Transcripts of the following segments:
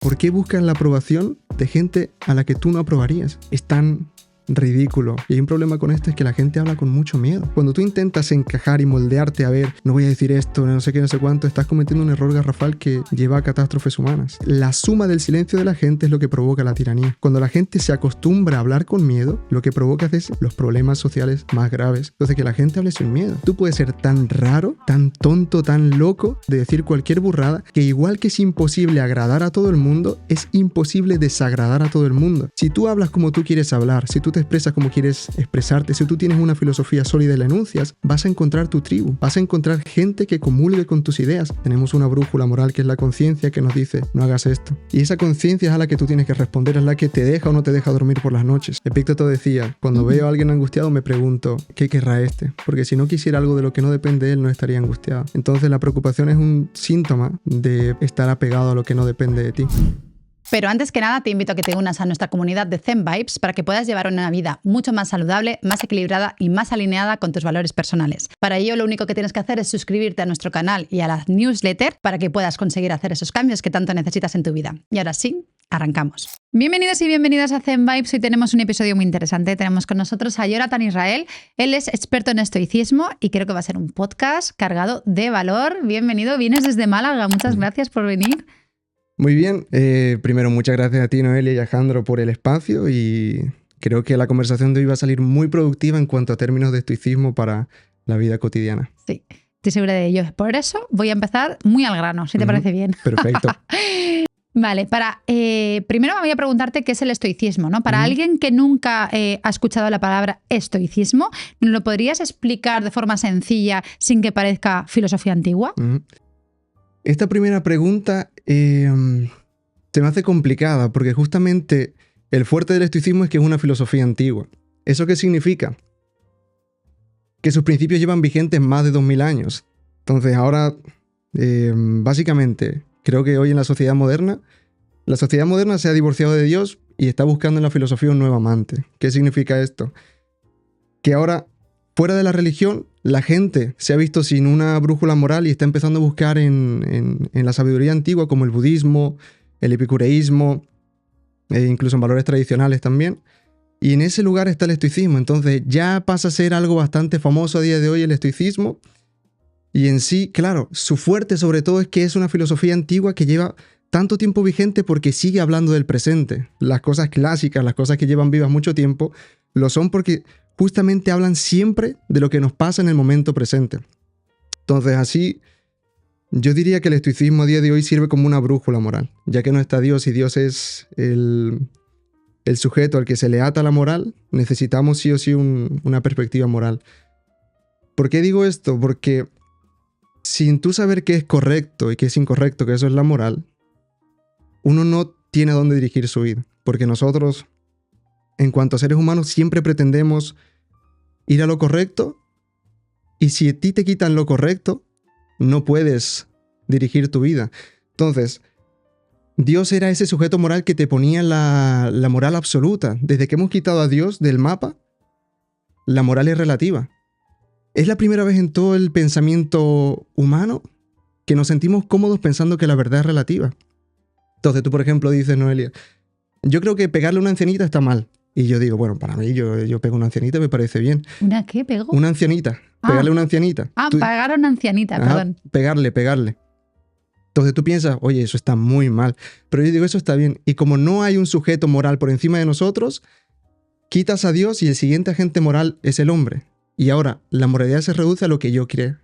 ¿por qué buscas la aprobación de gente a la que tú no aprobarías? Es tan ridículo. Y hay un problema con esto, es que la gente habla con mucho miedo. Cuando tú intentas encajar y moldearte, a ver, no voy a decir esto, no sé qué, no sé cuánto, estás cometiendo un error garrafal que lleva a catástrofes humanas. La suma del silencio de la gente es lo que provoca la tiranía. Cuando la gente se acostumbra a hablar con miedo, lo que provoca es los problemas sociales más graves. Entonces, que la gente hable sin miedo. Tú puedes ser tan raro, tan tonto, tan loco de decir cualquier burrada, que igual que es imposible agradar a todo el mundo, es imposible desagradar a todo el mundo. Si tú hablas como tú quieres hablar, si tú te expresas como quieres expresarte, si tú tienes una filosofía sólida y la enuncias, vas a encontrar tu tribu, vas a encontrar gente que comulgue con tus ideas. Tenemos una brújula moral que es la conciencia, que nos dice, no hagas esto. Y esa conciencia es a la que tú tienes que responder, es la que te deja o no te deja dormir por las noches. Epicteto decía, cuando veo a alguien angustiado me pregunto, ¿qué querrá este? Porque si no quisiera algo de lo que no depende de él, no estaría angustiado. Entonces la preocupación es un síntoma de estar apegado a lo que no depende de ti. Pero antes que nada te invito a que te unas a nuestra comunidad de Zen Vibes para que puedas llevar una vida mucho más saludable, más equilibrada y más alineada con tus valores personales. Para ello lo único que tienes que hacer es suscribirte a nuestro canal y a la newsletter para que puedas conseguir hacer esos cambios que tanto necesitas en tu vida. Y ahora sí, arrancamos. Bienvenidos y bienvenidas a Zen Vibes. Hoy tenemos un episodio muy interesante. Tenemos con nosotros a Jonathan Israel. Él es experto en estoicismo y creo que va a ser un podcast cargado de valor. Bienvenido, vienes desde Málaga. Muchas gracias por venir. Muy bien, primero muchas gracias a ti, Noelia y Alejandro, por el espacio, y creo que la conversación de hoy va a salir muy productiva en cuanto a términos de estoicismo para la vida cotidiana. Sí, estoy segura de ello. Por eso voy a empezar muy al grano, si te parece bien. Perfecto. Vale, primero me voy a preguntarte qué es el estoicismo, ¿no? Para alguien que nunca ha escuchado la palabra estoicismo, ¿nos lo podrías explicar de forma sencilla sin que parezca filosofía antigua? Esta primera pregunta se me hace complicada porque justamente el fuerte del estoicismo es que es una filosofía antigua. ¿Eso qué significa? Que sus principios llevan vigentes más de 2000 años. Entonces ahora, básicamente, creo que hoy en la sociedad moderna se ha divorciado de Dios y está buscando en la filosofía un nuevo amante. ¿Qué significa esto? Que ahora, fuera de la religión, la gente se ha visto sin una brújula moral y está empezando a buscar en la sabiduría antigua, como el budismo, el epicureísmo, incluso en valores tradicionales también. Y en ese lugar está el estoicismo. Entonces ya pasa a ser algo bastante famoso a día de hoy el estoicismo. Y en sí, claro, su fuerte sobre todo es que es una filosofía antigua que lleva tanto tiempo vigente porque sigue hablando del presente. Las cosas clásicas, las cosas que llevan vivas mucho tiempo, lo son porque justamente hablan siempre de lo que nos pasa en el momento presente. Entonces, así, yo diría que el estoicismo a día de hoy sirve como una brújula moral, ya que no está Dios y Dios es el sujeto al que se le ata la moral, necesitamos sí o sí una perspectiva moral. ¿Por qué digo esto? Porque sin tú saber qué es correcto y qué es incorrecto, que eso es la moral, uno no tiene a dónde dirigir su vida, porque nosotros, en cuanto a seres humanos, siempre pretendemos ir a lo correcto, y si a ti te quitan lo correcto, no puedes dirigir tu vida. Entonces, Dios era ese sujeto moral que te ponía la moral absoluta. Desde que hemos quitado a Dios del mapa, la moral es relativa. Es la primera vez en todo el pensamiento humano que nos sentimos cómodos pensando que la verdad es relativa. Entonces tú, por ejemplo, dices, Noelia, yo creo que pegarle a una ancianita está mal. Y yo digo, bueno, para mí yo pego a una ancianita y me parece bien. ¿Una qué pego? Una ancianita. Pegarle a una ancianita. Pegar a una ancianita, perdón. Pegarle. Entonces tú piensas, oye, eso está muy mal. Pero yo digo, eso está bien. Y como no hay un sujeto moral por encima de nosotros, quitas a Dios y el siguiente agente moral es el hombre. Y ahora, la moralidad se reduce a lo que yo crea.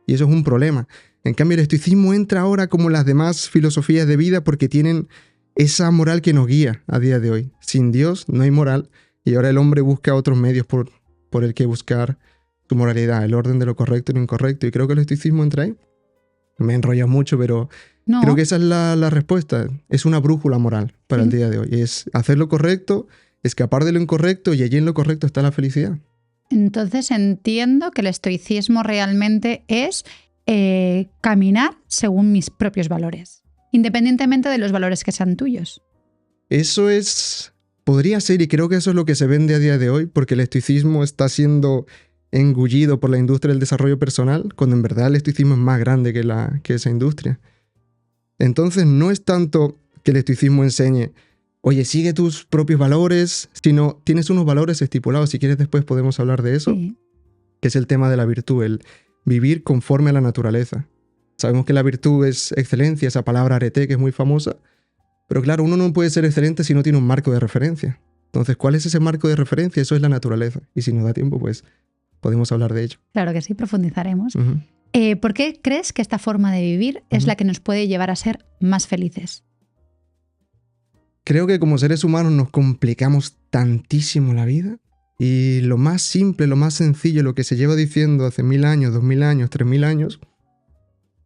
Y eso es un problema. En cambio, el estoicismo entra ahora como las demás filosofías de vida porque tienen esa moral que nos guía a día de hoy. Sin Dios no hay moral y ahora el hombre busca otros medios por el que buscar su moralidad, el orden de lo correcto y lo incorrecto. Y creo que el estoicismo entra ahí. Me he enrollado mucho, pero no. Creo que esa es la respuesta. Es una brújula moral para el día de hoy. Es hacer lo correcto, escapar de lo incorrecto y allí en lo correcto está la felicidad. Entonces entiendo que el estoicismo realmente es caminar según mis propios valores, independientemente de los valores que sean tuyos. Eso podría ser, y creo que eso es lo que se vende a día de hoy, porque el estoicismo está siendo engullido por la industria del desarrollo personal, cuando en verdad el estoicismo es más grande que esa industria. Entonces no es tanto que el estoicismo enseñe, oye, sigue tus propios valores, sino tienes unos valores estipulados. Si quieres después podemos hablar de eso, Sí. que es el tema de la virtud, el vivir conforme a la naturaleza. Sabemos que la virtud es excelencia, esa palabra arete que es muy famosa, pero claro, uno no puede ser excelente si no tiene un marco de referencia. Entonces, ¿cuál es ese marco de referencia? Eso es la naturaleza. Y si nos da tiempo, pues podemos hablar de ello. Claro que sí, profundizaremos. Ujú. ¿Por qué crees que esta forma de vivir es la que nos puede llevar a ser más felices? Creo que como seres humanos nos complicamos tantísimo la vida y lo más simple, lo más sencillo, lo que se lleva diciendo hace 1000 años, 2000 años, 3000 años,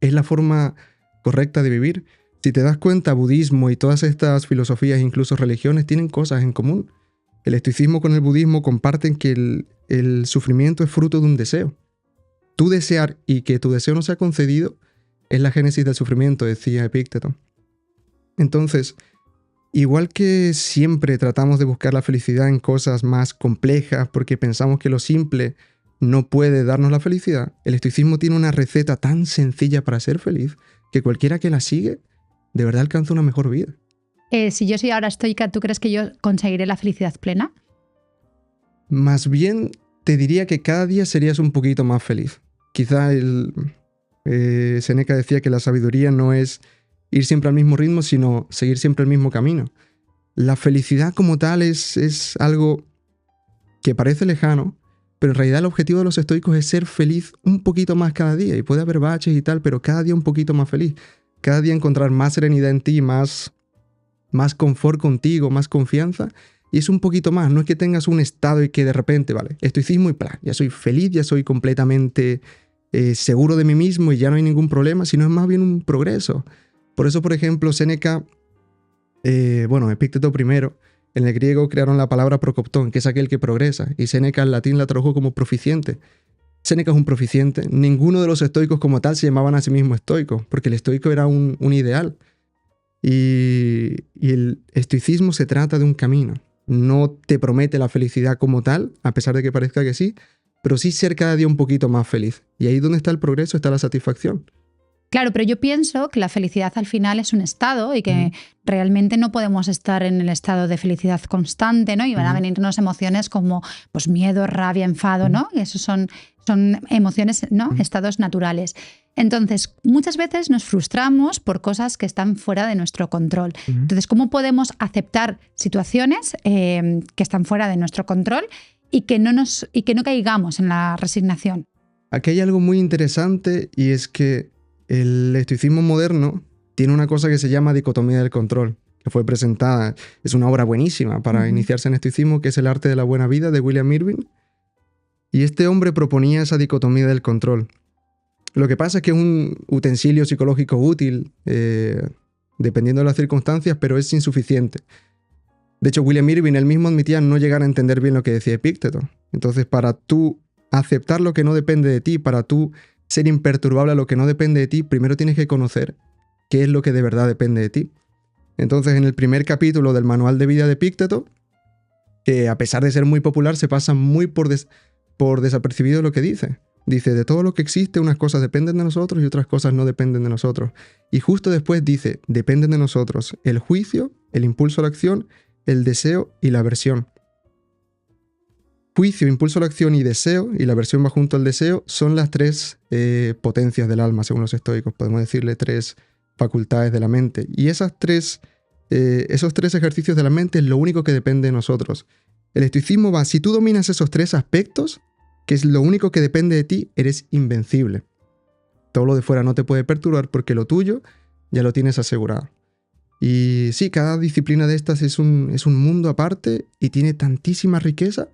es la forma correcta de vivir. Si te das cuenta, budismo y todas estas filosofías, incluso religiones, tienen cosas en común. El estoicismo con el budismo comparten que el sufrimiento es fruto de un deseo. Tú desear y que tu deseo no sea concedido es la génesis del sufrimiento, decía Epícteto. Entonces, igual que siempre tratamos de buscar la felicidad en cosas más complejas porque pensamos que lo simple no puede darnos la felicidad, el estoicismo tiene una receta tan sencilla para ser feliz que cualquiera que la sigue de verdad alcanza una mejor vida. Si yo soy ahora estoica, ¿tú crees que yo conseguiré la felicidad plena? Más bien te diría que cada día serías un poquito más feliz. Quizá Séneca decía que la sabiduría no es ir siempre al mismo ritmo, sino seguir siempre el mismo camino. La felicidad como tal es algo que parece lejano, pero en realidad el objetivo de los estoicos es ser feliz un poquito más cada día. Y puede haber baches y tal, pero cada día un poquito más feliz. Cada día encontrar más serenidad en ti, más confort contigo, más confianza. Y es un poquito más, no es que tengas un estado y que de repente, vale, estoicismo y plan, ya soy feliz, ya soy completamente seguro de mí mismo y ya no hay ningún problema, sino es más bien un progreso. Por eso, por ejemplo, Séneca, Epícteto primero, en el griego crearon la palabra prokoptón, que es aquel que progresa, y Séneca en latín la tradujo como proficiente. Séneca es un proficiente. Ninguno de los estoicos como tal se llamaban a sí mismo estoicos, porque el estoico era un ideal. Y el estoicismo se trata de un camino. No te promete la felicidad como tal, a pesar de que parezca que sí, pero sí ser cada día un poquito más feliz. Y ahí donde está el progreso está la satisfacción. Claro, pero yo pienso que la felicidad al final es un estado y que realmente no podemos estar en el estado de felicidad constante, ¿no? Y van a venirnos emociones como pues, miedo, rabia, enfado, ¿no? Y esos son emociones, ¿no? Estados naturales. Entonces, muchas veces nos frustramos por cosas que están fuera de nuestro control. Entonces, ¿cómo podemos aceptar situaciones que están fuera de nuestro control y que no caigamos en la resignación? Aquí hay algo muy interesante y es que el estoicismo moderno tiene una cosa que se llama dicotomía del control, que fue presentada, es una obra buenísima para iniciarse en estoicismo, que es El arte de la buena vida de William Irving. Y este hombre proponía esa dicotomía del control. Lo que pasa es que es un utensilio psicológico útil, dependiendo de las circunstancias, pero es insuficiente. De hecho, William Irving él mismo admitía no llegar a entender bien lo que decía Epícteto. Entonces, para tú aceptar lo que no depende de ti, para tú ser imperturbable a lo que no depende de ti, primero tienes que conocer qué es lo que de verdad depende de ti. Entonces, en el primer capítulo del Manual de Vida de Epícteto, que a pesar de ser muy popular, se pasa muy por desapercibido lo que dice. Dice, de todo lo que existe, unas cosas dependen de nosotros y otras cosas no dependen de nosotros. Y justo después dice, dependen de nosotros el juicio, el impulso a la acción, el deseo y la aversión. Juicio, impulso a la acción y deseo, y la aversión va junto al deseo, son las tres potencias del alma, según los estoicos. Podemos decirle tres facultades de la mente. Y esos tres ejercicios de la mente es lo único que depende de nosotros. El estoicismo va, si tú dominas esos tres aspectos, que es lo único que depende de ti, eres invencible. Todo lo de fuera no te puede perturbar porque lo tuyo ya lo tienes asegurado. Y sí, cada disciplina de estas es un mundo aparte y tiene tantísima riqueza.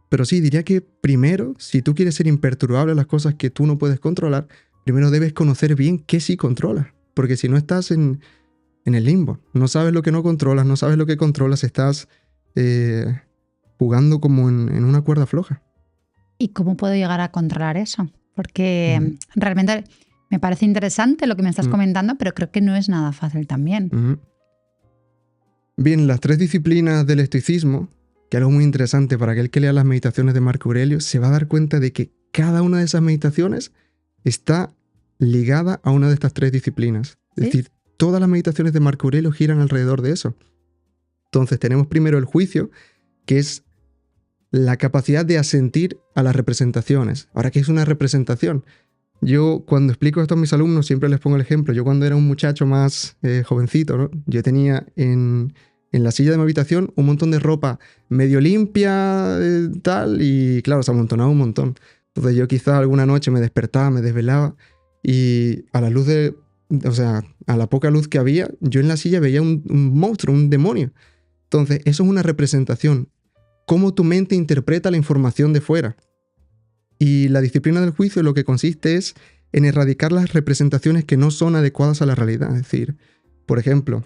Pero sí, diría que primero, si tú quieres ser imperturbable a las cosas que tú no puedes controlar, primero debes conocer bien qué sí controlas. Porque si no estás en el limbo, no sabes lo que no controlas, no sabes lo que controlas, estás jugando como en una cuerda floja. ¿Y cómo puedo llegar a controlar eso? Porque realmente me parece interesante lo que me estás comentando, pero creo que no es nada fácil también. Bien, las tres disciplinas del estoicismo, que algo muy interesante para aquel que lea las meditaciones de Marco Aurelio, se va a dar cuenta de que cada una de esas meditaciones está ligada a una de estas tres disciplinas. Es decir, todas las meditaciones de Marco Aurelio giran alrededor de eso. Entonces tenemos primero el juicio, que es la capacidad de asentir a las representaciones. Ahora, ¿qué es una representación? Yo cuando explico esto a mis alumnos siempre les pongo el ejemplo. Yo cuando era un muchacho más jovencito, ¿no? Yo tenía en la silla de mi habitación un montón de ropa medio limpia, tal, y claro, se amontonaba un montón. Entonces yo quizá alguna noche me despertaba, me desvelaba, y a la luz a la poca luz que había, yo en la silla veía un monstruo, un demonio. Entonces, eso es una representación. Cómo tu mente interpreta la información de fuera. Y la disciplina del juicio lo que consiste es en erradicar las representaciones que no son adecuadas a la realidad. Es decir, por ejemplo,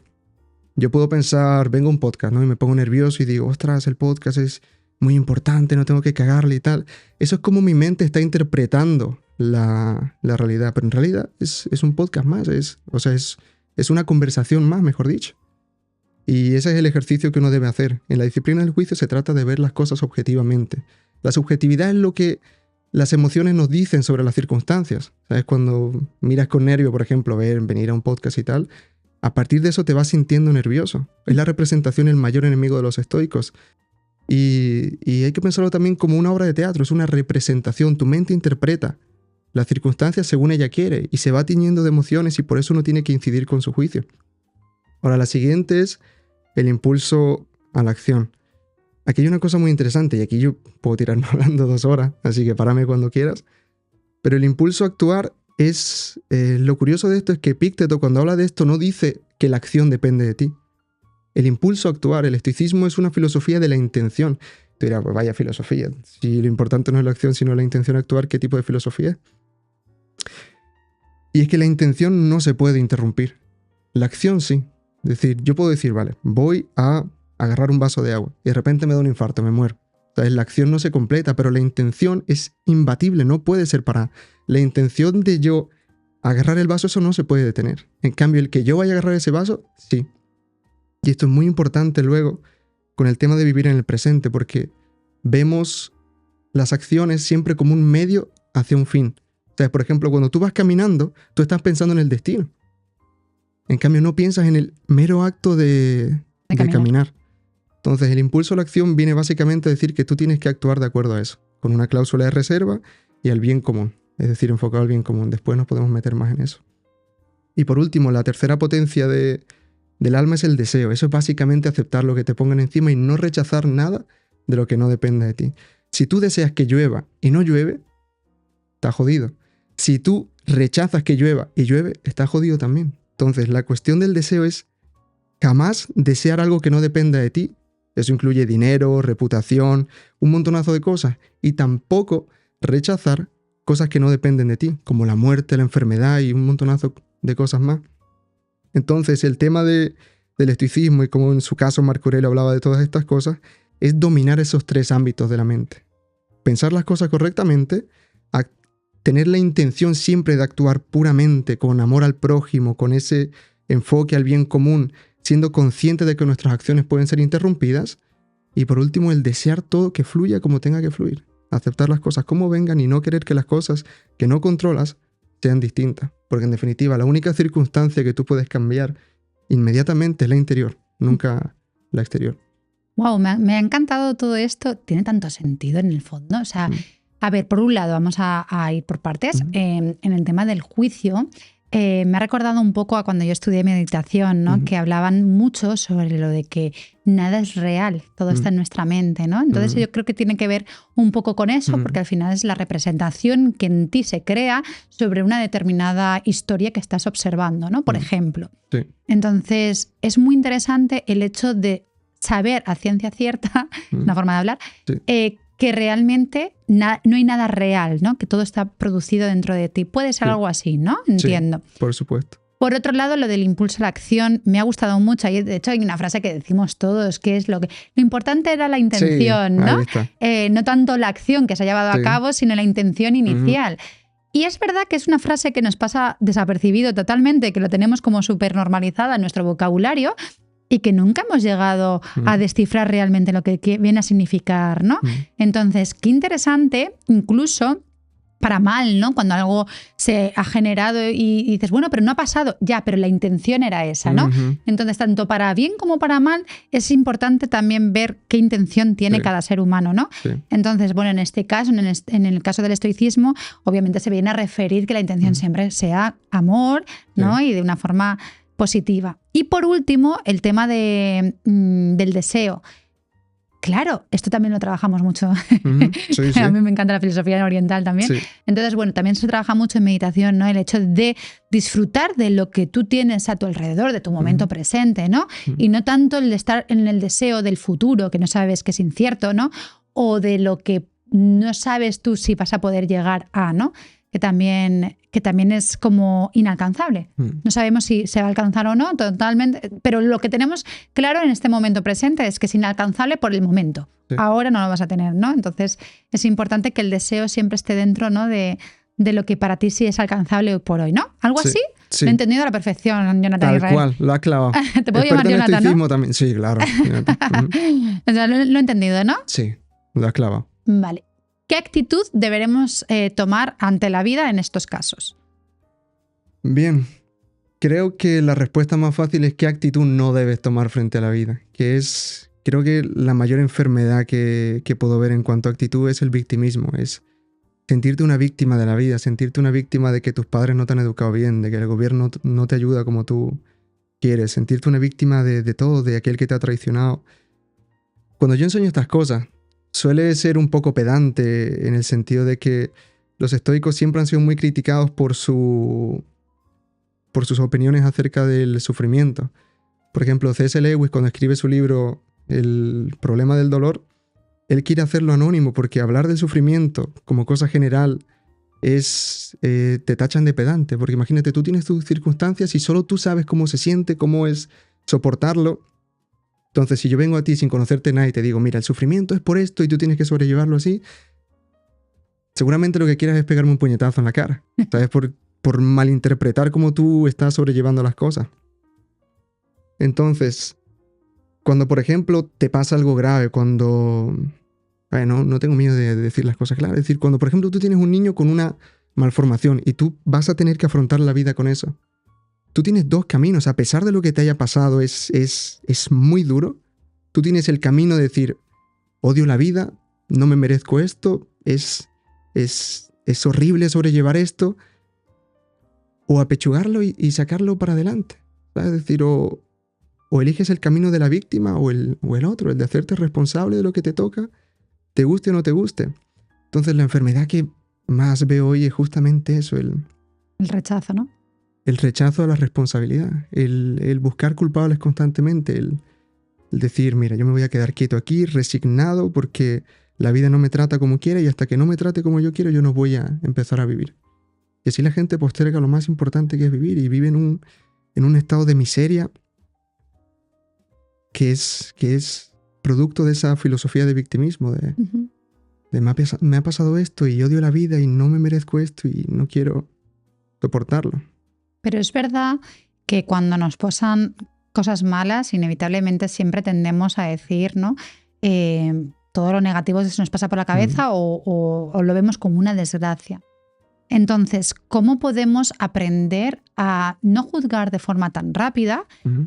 yo puedo pensar, vengo a un podcast, ¿no? Y me pongo nervioso y digo, ostras, el podcast es muy importante, no tengo que cagarle y tal. Eso es como mi mente está interpretando la realidad. Pero en realidad es un podcast más, es una conversación más, mejor dicho. Y ese es el ejercicio que uno debe hacer. En la disciplina del juicio se trata de ver las cosas objetivamente. La subjetividad es lo que las emociones nos dicen sobre las circunstancias. ¿Sabes? Cuando miras con nervio, por ejemplo, venir a un podcast y tal, a partir de eso te vas sintiendo nervioso. Es la representación el mayor enemigo de los estoicos. Y hay que pensarlo también como una obra de teatro. Es una representación. Tu mente interpreta las circunstancias según ella quiere y se va tiñendo de emociones y por eso uno tiene que incidir con su juicio. Ahora, la siguiente es el impulso a la acción. Aquí hay una cosa muy interesante y aquí yo puedo tirarme hablando 2 horas, así que párame cuando quieras. Pero el impulso a actuar es... lo curioso de esto es que Epicteto, cuando habla de esto, no dice que la acción depende de ti. El impulso a actuar, el estoicismo es una filosofía de la intención. Tú dirás, pues vaya filosofía. Si lo importante no es la acción, sino la intención a actuar, ¿qué tipo de filosofía es? Y es que la intención no se puede interrumpir. La acción sí. Es decir, yo puedo decir, vale, voy a agarrar un vaso de agua y de repente me da un infarto, me muero. O sea, la acción no se completa, pero la intención es imbatible, no puede ser parada. La intención de yo agarrar el vaso, eso no se puede detener. En cambio, el que yo vaya a agarrar ese vaso, sí. Y esto es muy importante luego con el tema de vivir en el presente, porque vemos las acciones siempre como un medio hacia un fin. O sea, por ejemplo, cuando tú vas caminando, tú estás pensando en el destino. En cambio, no piensas en el mero acto de caminar. Entonces, el impulso a la acción viene básicamente a decir que tú tienes que actuar de acuerdo a eso, con una cláusula de reserva y al bien común, es decir, enfocado al bien común. Después nos podemos meter más en eso. Y por último, la tercera potencia del alma es el deseo. Eso es básicamente aceptar lo que te pongan encima y no rechazar nada de lo que no dependa de ti. Si tú deseas que llueva y no llueve, estás jodido. Si tú rechazas que llueva y llueve, estás jodido también. Entonces, la cuestión del deseo es jamás desear algo que no dependa de ti. Eso incluye dinero, reputación, un montonazo de cosas. Y tampoco rechazar cosas que no dependen de ti, como la muerte, la enfermedad y un montonazo de cosas más. Entonces, el tema del estoicismo, y como en su caso Marco Aurelio hablaba de todas estas cosas, es dominar esos 3 ámbitos de la mente. Pensar las cosas correctamente, tener la intención siempre de actuar puramente, con amor al prójimo, con ese enfoque al bien común, siendo consciente de que nuestras acciones pueden ser interrumpidas. Y por último, el desear todo que fluya como tenga que fluir. Aceptar las cosas como vengan y no querer que las cosas que no controlas sean distintas. Porque en definitiva, la única circunstancia que tú puedes cambiar inmediatamente es la interior, nunca la exterior. Wow, me ha encantado todo esto. Tiene tanto sentido en el fondo. O sea, a ver, por un lado, vamos a ir por partes. En el tema del juicio, me ha recordado un poco a cuando yo estudié meditación, ¿no? Que hablaban mucho sobre lo de que nada es real, todo está en nuestra mente, ¿no? Entonces yo creo que tiene que ver un poco con eso, porque al final es la representación que en ti se crea sobre una determinada historia que estás observando, ¿no? Por ejemplo. Sí. Entonces es muy interesante el hecho de saber a ciencia cierta, una forma de hablar, que realmente no hay nada real, ¿no? Que todo está producido dentro de ti. Puede ser algo así, ¿no? Entiendo. Sí, por supuesto. Por otro lado, lo del impulso a la acción me ha gustado mucho. Y de hecho hay una frase que decimos todos, que es lo importante era la intención, ¿no? Ahí está. No tanto la acción que se ha llevado a cabo, sino la intención inicial. Y es verdad que es una frase que nos pasa desapercibido totalmente, que lo tenemos como súper normalizada en nuestro vocabulario, y que nunca hemos llegado a descifrar realmente lo que viene a significar, ¿no? Entonces, qué interesante, incluso para mal, ¿no? Cuando algo se ha generado y dices, bueno, pero no ha pasado. Ya, pero la intención era esa, ¿no? Ujú. Entonces, tanto para bien como para mal, es importante también ver qué intención tiene Sí. cada ser humano, ¿no? Sí. Entonces, bueno, en este caso, en el caso del estoicismo, obviamente se viene a referir que la intención siempre sea amor, ¿no? Sí. Y de una forma positiva. Y por último, el tema del deseo. Claro, esto también lo trabajamos mucho. Ujú. Sí, sí. A mí me encanta la filosofía oriental también. Sí. Entonces, bueno, también se trabaja mucho en meditación, ¿no? El hecho de disfrutar de lo que tú tienes a tu alrededor, de tu momento presente, ¿no? Y no tanto el de estar en el deseo del futuro, que no sabes que es incierto, ¿no? O de lo que no sabes tú si vas a poder llegar a, ¿no? Que también es como inalcanzable. No sabemos si se va a alcanzar o no, totalmente, pero lo que tenemos claro en este momento presente es que es inalcanzable por el momento. Sí. Ahora no lo vas a tener, ¿no? Entonces es importante que el deseo siempre esté dentro, ¿no? de lo que para ti sí es alcanzable hoy por hoy, ¿no? ¿Algo Sí, así? sí. Lo he entendido a la perfección, Jonathan Tal Israel. cual, lo has clavado. Te puedo Experta llamar en Jonathan, ¿no? estoicismo también. Sí, claro. Ujú. O sea, lo he entendido, ¿no? Sí, lo has clavado. Vale. ¿Qué actitud deberemos tomar ante la vida en estos casos? Bien, creo que la respuesta más fácil es qué actitud no debes tomar frente a la vida, que es, creo que la mayor enfermedad que puedo ver en cuanto a actitud es el victimismo, es sentirte una víctima de la vida, sentirte una víctima de que tus padres no te han educado bien, de que el gobierno no te ayuda como tú quieres, sentirte una víctima de todo, de aquel que te ha traicionado. Cuando yo enseño estas cosas, suele ser un poco pedante en el sentido de que los estoicos siempre han sido muy criticados por sus opiniones acerca del sufrimiento. Por ejemplo, C.S. Lewis, cuando escribe su libro El problema del dolor, él quiere hacerlo anónimo porque hablar del sufrimiento como cosa general te tachan de pedante. Porque imagínate, tú tienes tus circunstancias y solo tú sabes cómo se siente, cómo es soportarlo. Entonces, si yo vengo a ti sin conocerte nada y te digo, mira, el sufrimiento es por esto y tú tienes que sobrellevarlo así, seguramente lo que quieras es pegarme un puñetazo en la cara, ¿sabes? Por malinterpretar cómo tú estás sobrellevando las cosas. Entonces, cuando por ejemplo te pasa algo grave, cuando... Bueno, no tengo miedo de decir las cosas claras. Es decir, cuando por ejemplo tú tienes un niño con una malformación y tú vas a tener que afrontar la vida con eso. Tú tienes dos caminos, a pesar de lo que te haya pasado, es muy duro. Tú tienes el camino de decir, odio la vida, no me merezco esto, es horrible sobrellevar esto, o apechugarlo y sacarlo para adelante. ¿Sabes? Es decir, o eliges el camino de la víctima o el otro, el de hacerte responsable de lo que te toca, te guste o no te guste. Entonces la enfermedad que más veo hoy es justamente eso, el rechazo, ¿no? El rechazo a la responsabilidad, el buscar culpables constantemente, el decir, mira, yo me voy a quedar quieto aquí, resignado, porque la vida no me trata como quiere y hasta que no me trate como yo quiero, yo no voy a empezar a vivir. Y así la gente posterga lo más importante que es vivir y vive en un estado de miseria que es producto de esa filosofía de victimismo, de me ha pasado esto y odio la vida y no me merezco esto y no quiero soportarlo. Pero es verdad que cuando nos pasan cosas malas, inevitablemente siempre tendemos a decir, ¿no? Todo lo negativo se nos pasa por la cabeza o lo vemos como una desgracia. Entonces, ¿cómo podemos aprender a no juzgar de forma tan rápida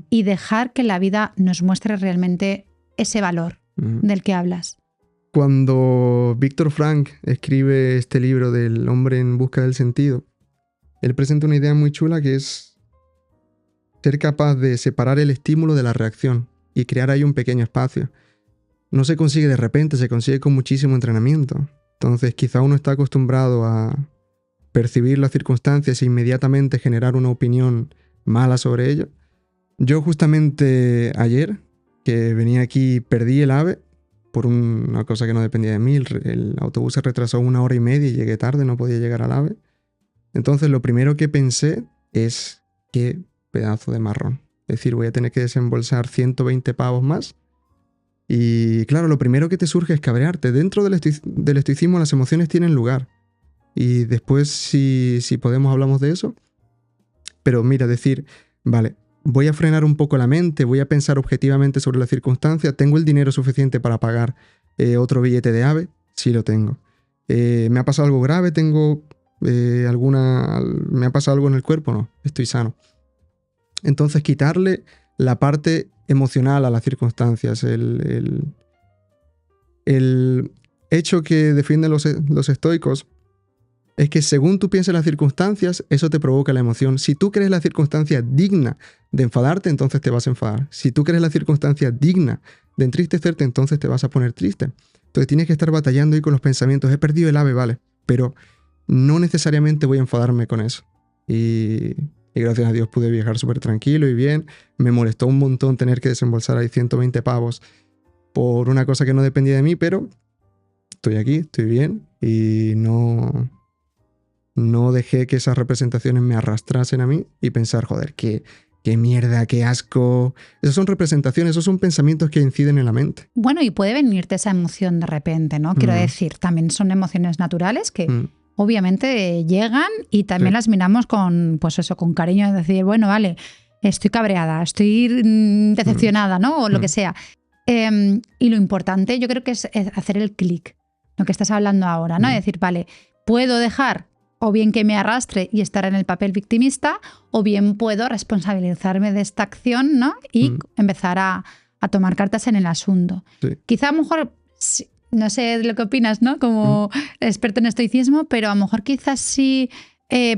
y dejar que la vida nos muestre realmente ese valor del que hablas? Cuando Viktor Frankl escribe este libro del hombre en busca del sentido, él presenta una idea muy chula que es ser capaz de separar el estímulo de la reacción y crear ahí un pequeño espacio. No se consigue de repente, se consigue con muchísimo entrenamiento. Entonces quizá uno está acostumbrado a percibir las circunstancias e inmediatamente generar una opinión mala sobre ello. Yo justamente ayer, que venía aquí, perdí el AVE por una cosa que no dependía de mí. El autobús se retrasó 1 hora y media y llegué tarde, no podía llegar al AVE. Entonces lo primero que pensé es qué pedazo de marrón. Es decir, voy a tener que desembolsar 120 pavos más. Y claro, lo primero que te surge es cabrearte. Dentro del estoicismo las emociones tienen lugar. Y después, si podemos, hablamos de eso. Pero mira, decir, vale, voy a frenar un poco la mente, voy a pensar objetivamente sobre la circunstancia. ¿Tengo el dinero suficiente para pagar otro billete de AVE? Sí lo tengo. ¿Me ha pasado algo grave? ¿Me ha pasado algo en el cuerpo? No, estoy sano. Entonces, quitarle la parte emocional a las circunstancias. El hecho que defienden los estoicos es que según tú pienses las circunstancias, eso te provoca la emoción. Si tú crees la circunstancia digna de enfadarte, entonces te vas a enfadar. Si tú crees la circunstancia digna de entristecerte, entonces te vas a poner triste. Entonces tienes que estar batallando ahí con los pensamientos. He perdido el ave, vale, pero no necesariamente voy a enfadarme con eso. Y gracias a Dios pude viajar súper tranquilo y bien. Me molestó un montón tener que desembolsar ahí 120 pavos por una cosa que no dependía de mí, pero estoy aquí, estoy bien y no dejé que esas representaciones me arrastrasen a mí y pensar, joder, qué mierda, qué asco. Esas son representaciones, esos son pensamientos que inciden en la mente. Bueno, y puede venirte esa emoción de repente, ¿no? Quiero decir, también son emociones naturales que obviamente llegan y también las miramos con, pues eso, con cariño, de decir, bueno, vale, estoy cabreada, estoy decepcionada, ¿no? O lo que sea. Y lo importante yo creo que es hacer el clic, lo que estás hablando ahora, ¿no? Es decir, vale, puedo dejar o bien que me arrastre y estar en el papel victimista, o bien puedo responsabilizarme de esta acción, ¿no? Y empezar a tomar cartas en el asunto. Sí. Quizá a lo mejor, no sé lo que opinas, ¿no? Como experto en estoicismo, pero a lo mejor quizás sí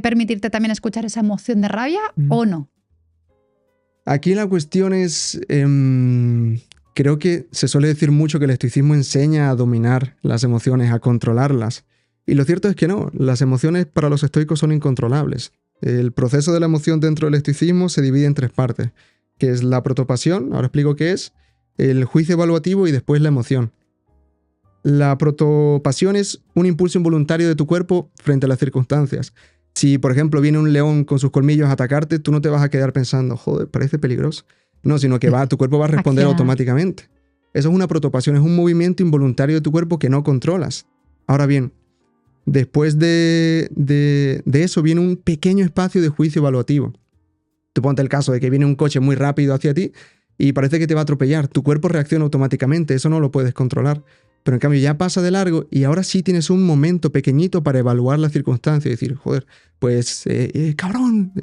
permitirte también escuchar esa emoción de rabia o no. Aquí la cuestión es, creo que se suele decir mucho que el estoicismo enseña a dominar las emociones, a controlarlas. Y lo cierto es que no, las emociones para los estoicos son incontrolables. El proceso de la emoción dentro del estoicismo se divide en 3 partes, que es la protopasión, ahora explico qué es, el juicio evaluativo y después la emoción. La protopasión es un impulso involuntario de tu cuerpo frente a las circunstancias. Si, por ejemplo, viene un león con sus colmillos a atacarte, tú no te vas a quedar pensando, joder, parece peligroso. No, sino que tu cuerpo va a responder automáticamente. Eso es una protopasión, es un movimiento involuntario de tu cuerpo que no controlas. Ahora bien, después de eso viene un pequeño espacio de juicio evaluativo. Tú ponte el caso de que viene un coche muy rápido hacia ti y parece que te va a atropellar. Tu cuerpo reacciona automáticamente, eso no lo puedes controlar. Pero en cambio ya pasa de largo y ahora sí tienes un momento pequeñito para evaluar la circunstancia y decir, joder, pues, cabrón,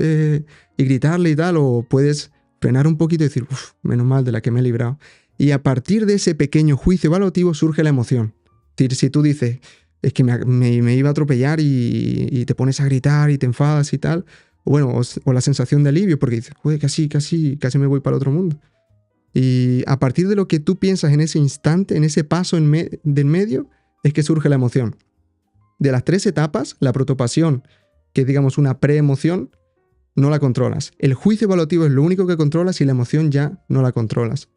y gritarle y tal, o puedes frenar un poquito y decir, uff, menos mal de la que me he librado. Y a partir de ese pequeño juicio evaluativo surge la emoción. Es decir, si tú dices, es que me iba a atropellar y te pones a gritar y te enfadas y tal, o la sensación de alivio porque dices, joder, casi me voy para el otro mundo. Y a partir de lo que tú piensas en ese instante, en ese paso del medio, es que surge la emoción. De las 3 etapas, la protopasión, que es digamos una preemoción, no la controlas. El juicio evaluativo es lo único que controlas y la emoción ya no la controlas.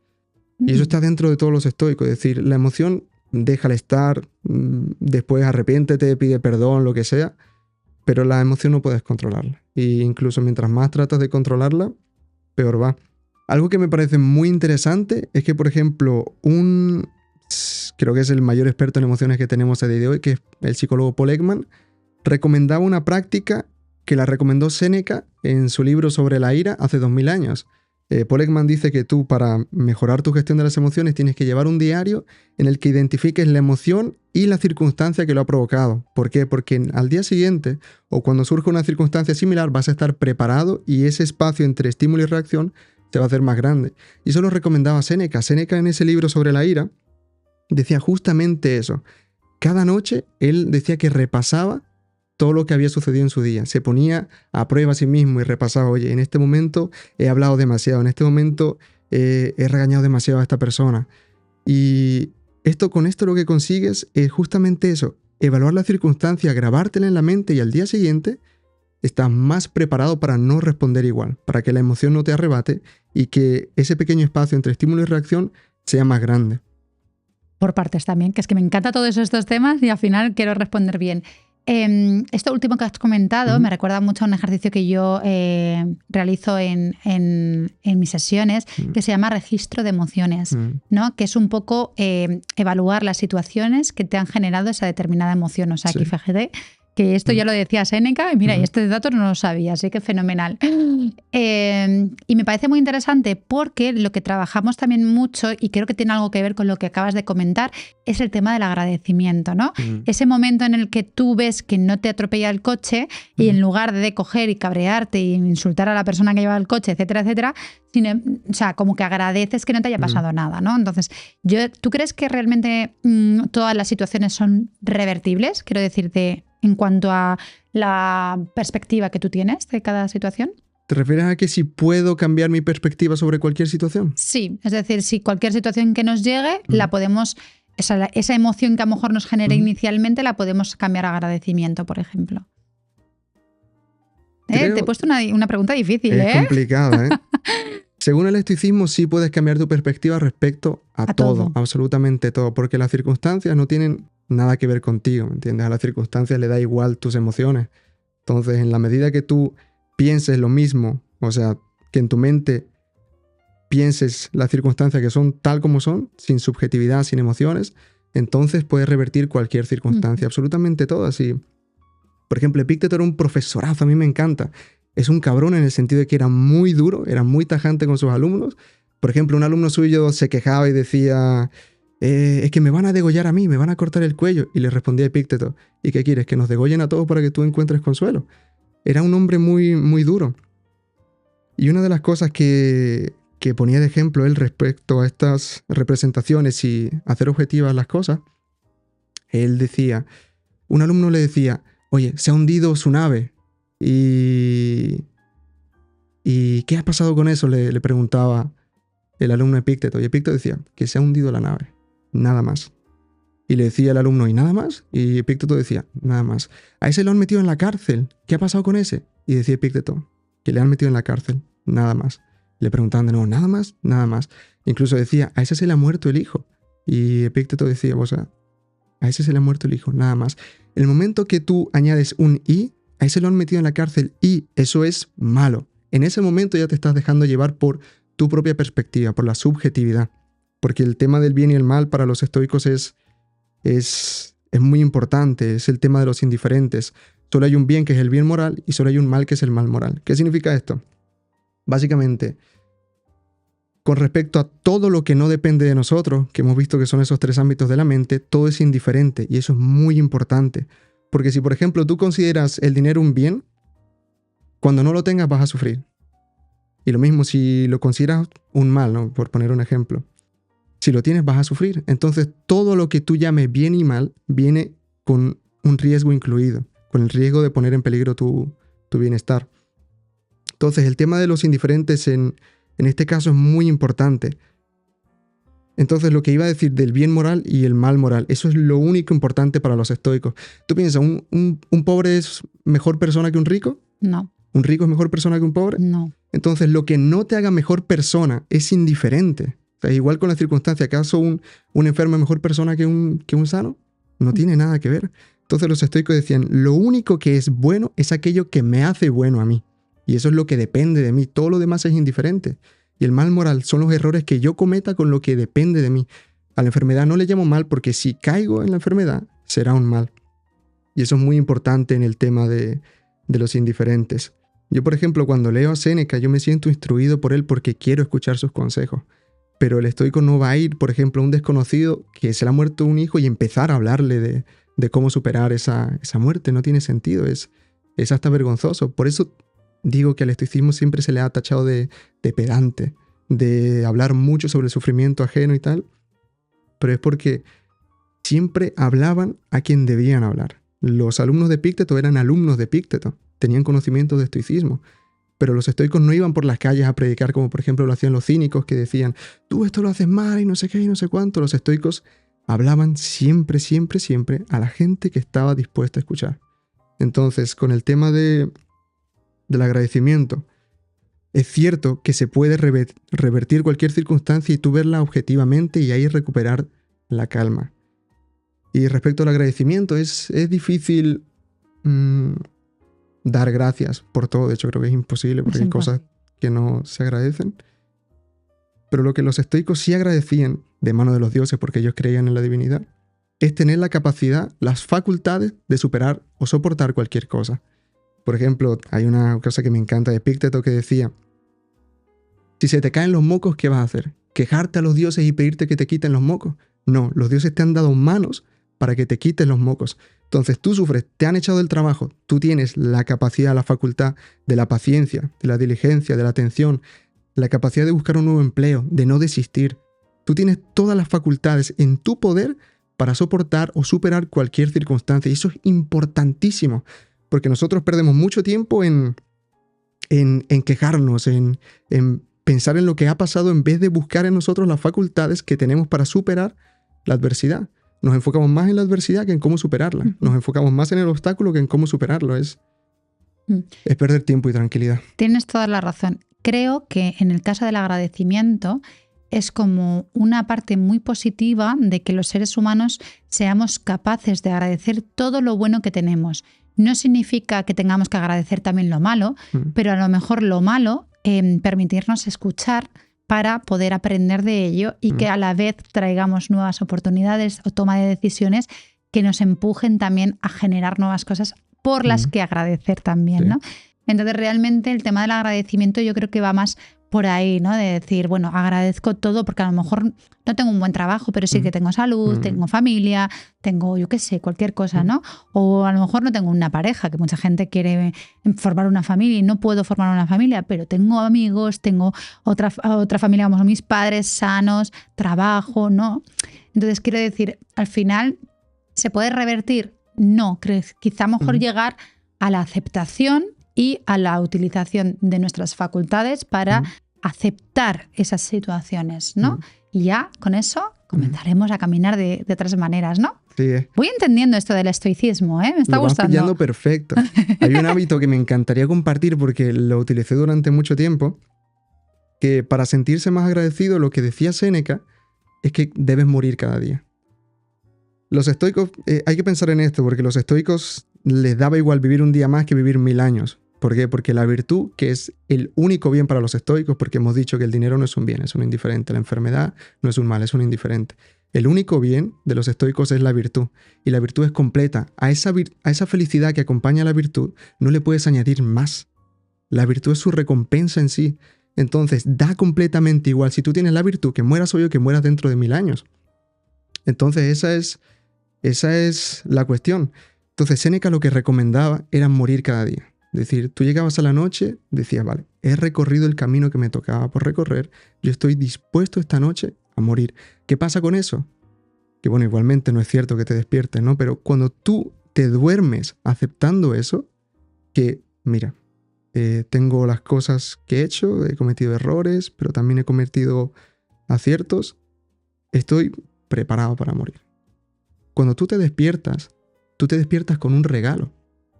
Y eso está dentro de todos los estoicos, es decir, la emoción déjala estar, después arrepiéntete, pide perdón, lo que sea, pero la emoción no puedes controlarla. Y incluso mientras más tratas de controlarla, peor va. Algo que me parece muy interesante es que, por ejemplo, creo que es el mayor experto en emociones que tenemos a día de hoy, que es el psicólogo Paul Ekman, recomendaba una práctica que la recomendó Séneca en su libro sobre la ira hace 2000 años. Paul Ekman dice que tú, para mejorar tu gestión de las emociones, tienes que llevar un diario en el que identifiques la emoción y la circunstancia que lo ha provocado. ¿Por qué? Porque al día siguiente, o cuando surja una circunstancia similar, vas a estar preparado y ese espacio entre estímulo y reacción se va a hacer más grande. Y eso lo recomendaba Séneca. Séneca en ese libro sobre la ira decía justamente eso. Cada noche él decía que repasaba todo lo que había sucedido en su día. Se ponía a prueba a sí mismo y repasaba, oye, en este momento he hablado demasiado, en este momento he regañado demasiado a esta persona. Y con esto lo que consigues es justamente eso, evaluar la circunstancia, grabártela en la mente y al día siguiente estás más preparado para no responder igual, para que la emoción no te arrebate y que ese pequeño espacio entre estímulo y reacción sea más grande. Por partes también, que es que me encanta todos estos temas y al final quiero responder bien. Esto último que has comentado me recuerda mucho a un ejercicio que yo realizo en mis sesiones que se llama registro de emociones, ¿no? Que es un poco evaluar las situaciones que te han generado esa determinada emoción. O sea, aquí fíjate Que esto ya lo decía Séneca, y mira, y este dato no lo sabía, así que fenomenal. Y me parece muy interesante porque lo que trabajamos también mucho, y creo que tiene algo que ver con lo que acabas de comentar, es el tema del agradecimiento, ¿no? Ese momento en el que tú ves que no te atropella el coche y en lugar de coger y cabrearte y insultar a la persona que lleva el coche, etcétera, etcétera, o sea, como que agradeces que no te haya pasado nada, ¿no? Entonces, ¿tú crees que realmente todas las situaciones son revertibles? Quiero decirte, en cuanto a la perspectiva que tú tienes de cada situación. ¿Te refieres a que si puedo cambiar mi perspectiva sobre cualquier situación? Sí, es decir, si cualquier situación que nos llegue, la podemos, esa emoción que a lo mejor nos genera inicialmente, la podemos cambiar a agradecimiento, por ejemplo. Te he puesto una pregunta difícil, Es complicado, ¿eh? Según el estoicismo, sí puedes cambiar tu perspectiva respecto a todo, absolutamente todo, porque las circunstancias no tienen nada que ver contigo, ¿me entiendes? A las circunstancias le da igual tus emociones. Entonces, en la medida que tú pienses lo mismo, o sea, que en tu mente pienses las circunstancias que son tal como son, sin subjetividad, sin emociones, entonces puedes revertir cualquier circunstancia, absolutamente todas. Y, por ejemplo, Epicteto era un profesorazo, a mí me encanta. Es un cabrón en el sentido de que era muy duro, era muy tajante con sus alumnos. Por ejemplo, un alumno suyo se quejaba y decía, es que me van a degollar a mí, me van a cortar el cuello. Y le respondía Epicteto, ¿y qué quieres? ¿Que nos degollen a todos para que tú encuentres consuelo? Era un hombre muy, muy duro. Y una de las cosas que ponía de ejemplo él respecto a estas representaciones y hacer objetivas las cosas, él decía, un alumno le decía, oye, se ha hundido su nave. ¿Y qué ha pasado con eso? Le preguntaba el alumno Epicteto. Y Epicteto decía, que se ha hundido la nave. Nada más. Y le decía el alumno, ¿y nada más? Y Epicteto decía, nada más. A ese lo han metido en la cárcel. ¿Qué ha pasado con ese? Y decía Epicteto, que le han metido en la cárcel. Nada más. Le preguntaban de nuevo, ¿nada más? Nada más. Incluso decía, a ese se le ha muerto el hijo. Y Epicteto decía, o sea, a ese se le ha muerto el hijo. Nada más. El momento que tú añades un y, a ese lo han metido en la cárcel y eso es malo. En ese momento ya te estás dejando llevar por tu propia perspectiva, por la subjetividad. Porque el tema del bien y el mal para los estoicos es muy importante, es el tema de los indiferentes. Solo hay un bien que es el bien moral y solo hay un mal que es el mal moral. ¿Qué significa esto? Básicamente, con respecto a todo lo que no depende de nosotros, que hemos visto que son esos tres ámbitos de la mente, todo es indiferente y eso es muy importante. Porque si, por ejemplo, tú consideras el dinero un bien, cuando no lo tengas vas a sufrir. Y lo mismo si lo consideras un mal, ¿no? Por poner un ejemplo. Si lo tienes vas a sufrir. Entonces todo lo que tú llames bien y mal viene con un riesgo incluido, con el riesgo de poner en peligro tu bienestar. Entonces el tema de los indiferentes en este caso es muy importante. Entonces lo que iba a decir del bien moral y el mal moral, eso es lo único importante para los estoicos. ¿Tú piensas, un pobre es mejor persona que un rico? No. ¿Un rico es mejor persona que un pobre? No. Entonces lo que no te haga mejor persona es indiferente. O sea, igual con la circunstancia, ¿acaso un enfermo es mejor persona que un sano? No tiene nada que ver. Entonces los estoicos decían, lo único que es bueno es aquello que me hace bueno a mí. Y eso es lo que depende de mí. Todo lo demás es indiferente. Y el mal moral son los errores que yo cometa con lo que depende de mí. A la enfermedad no le llamo mal porque si caigo en la enfermedad, será un mal. Y eso es muy importante en el tema de los indiferentes. Yo, por ejemplo, cuando leo a Séneca, yo me siento instruido por él porque quiero escuchar sus consejos. Pero el estoico no va a ir, por ejemplo, a un desconocido que se le ha muerto un hijo y empezar a hablarle de cómo superar esa muerte. No tiene sentido, es hasta vergonzoso. Por eso digo que al estoicismo siempre se le ha tachado de pedante, de hablar mucho sobre el sufrimiento ajeno y tal. Pero es porque siempre hablaban a quien debían hablar. Los alumnos de Epicteto eran alumnos de Epicteto, tenían conocimiento de estoicismo. Pero los estoicos no iban por las calles a predicar como por ejemplo lo hacían los cínicos que decían tú esto lo haces mal y no sé qué y no sé cuánto. Los estoicos hablaban siempre, siempre, siempre a la gente que estaba dispuesta a escuchar. Entonces, con el tema del agradecimiento, es cierto que se puede revertir cualquier circunstancia y tú verla objetivamente y ahí recuperar la calma. Y respecto al agradecimiento, es difícil dar gracias por todo. De hecho, creo que es imposible porque hay cosas que no se agradecen. Pero lo que los estoicos sí agradecían de mano de los dioses, porque ellos creían en la divinidad, es tener la capacidad, las facultades de superar o soportar cualquier cosa. Por ejemplo, hay una cosa que me encanta de Epicteto que decía: si se te caen los mocos, ¿qué vas a hacer? ¿Quejarte a los dioses y pedirte que te quiten los mocos? No, los dioses te han dado manos para que te quiten los mocos. Entonces tú sufres, te han echado del trabajo, tú tienes la capacidad, la facultad de la paciencia, de la diligencia, de la atención, la capacidad de buscar un nuevo empleo, de no desistir. Tú tienes todas las facultades en tu poder para soportar o superar cualquier circunstancia. Y eso es importantísimo, porque nosotros perdemos mucho tiempo en quejarnos, en pensar en lo que ha pasado en vez de buscar en nosotros las facultades que tenemos para superar la adversidad. Nos enfocamos más en la adversidad que en cómo superarla. Nos enfocamos más en el obstáculo que en cómo superarlo. Es perder tiempo y tranquilidad. Tienes toda la razón. Creo que en el caso del agradecimiento es como una parte muy positiva de que los seres humanos seamos capaces de agradecer todo lo bueno que tenemos. No significa que tengamos que agradecer también lo malo, pero a lo mejor lo malo, permitirnos escuchar para poder aprender de ello y que a la vez traigamos nuevas oportunidades o toma de decisiones que nos empujen también a generar nuevas cosas por las que agradecer también, Sí. ¿no? Entonces realmente el tema del agradecimiento yo creo que va más por ahí, ¿no? De decir, bueno, agradezco todo porque a lo mejor no tengo un buen trabajo, pero sí que tengo salud, tengo familia, tengo, yo qué sé, cualquier cosa, ¿no? O a lo mejor no tengo una pareja, que mucha gente quiere formar una familia y no puedo formar una familia, pero tengo amigos, tengo otra familia, como son mis padres, sanos, trabajo, ¿no? Entonces quiero decir, al final, ¿se puede revertir? No, quizá mejor llegar a la aceptación y a la utilización de nuestras facultades para aceptar esas situaciones, ¿no? Y ya con eso comenzaremos a caminar de otras maneras, ¿no? Sí, Voy entendiendo esto del estoicismo, ¿eh? Me está lo vas gustando. pillando perfecto. Hay un hábito que me encantaría compartir porque lo utilicé durante mucho tiempo, que para sentirse más agradecido, lo que decía Séneca es que debes morir cada día. Los estoicos, hay que pensar en esto, porque los estoicos les daba igual vivir un día más que vivir 1000 años. ¿Por qué? Porque la virtud, que es el único bien para los estoicos, porque hemos dicho que el dinero no es un bien, es un indiferente, la enfermedad no es un mal, es un indiferente. El único bien de los estoicos es la virtud, y la virtud es completa. A esa felicidad que acompaña a la virtud no le puedes añadir más. La virtud es su recompensa en sí. Entonces, da completamente igual si tú tienes la virtud, que mueras hoy o que mueras dentro de 1000 años. Entonces, esa es la cuestión. Entonces, Séneca lo que recomendaba era morir cada día. Es decir, tú llegabas a la noche, decías, vale, he recorrido el camino que me tocaba por recorrer, yo estoy dispuesto esta noche a morir. ¿Qué pasa con eso? Que bueno, igualmente no es cierto que te despiertes, ¿no? Pero cuando tú te duermes aceptando eso, que mira, tengo las cosas que he hecho, he cometido errores, pero también he cometido aciertos, estoy preparado para morir. Cuando tú te despiertas con un regalo.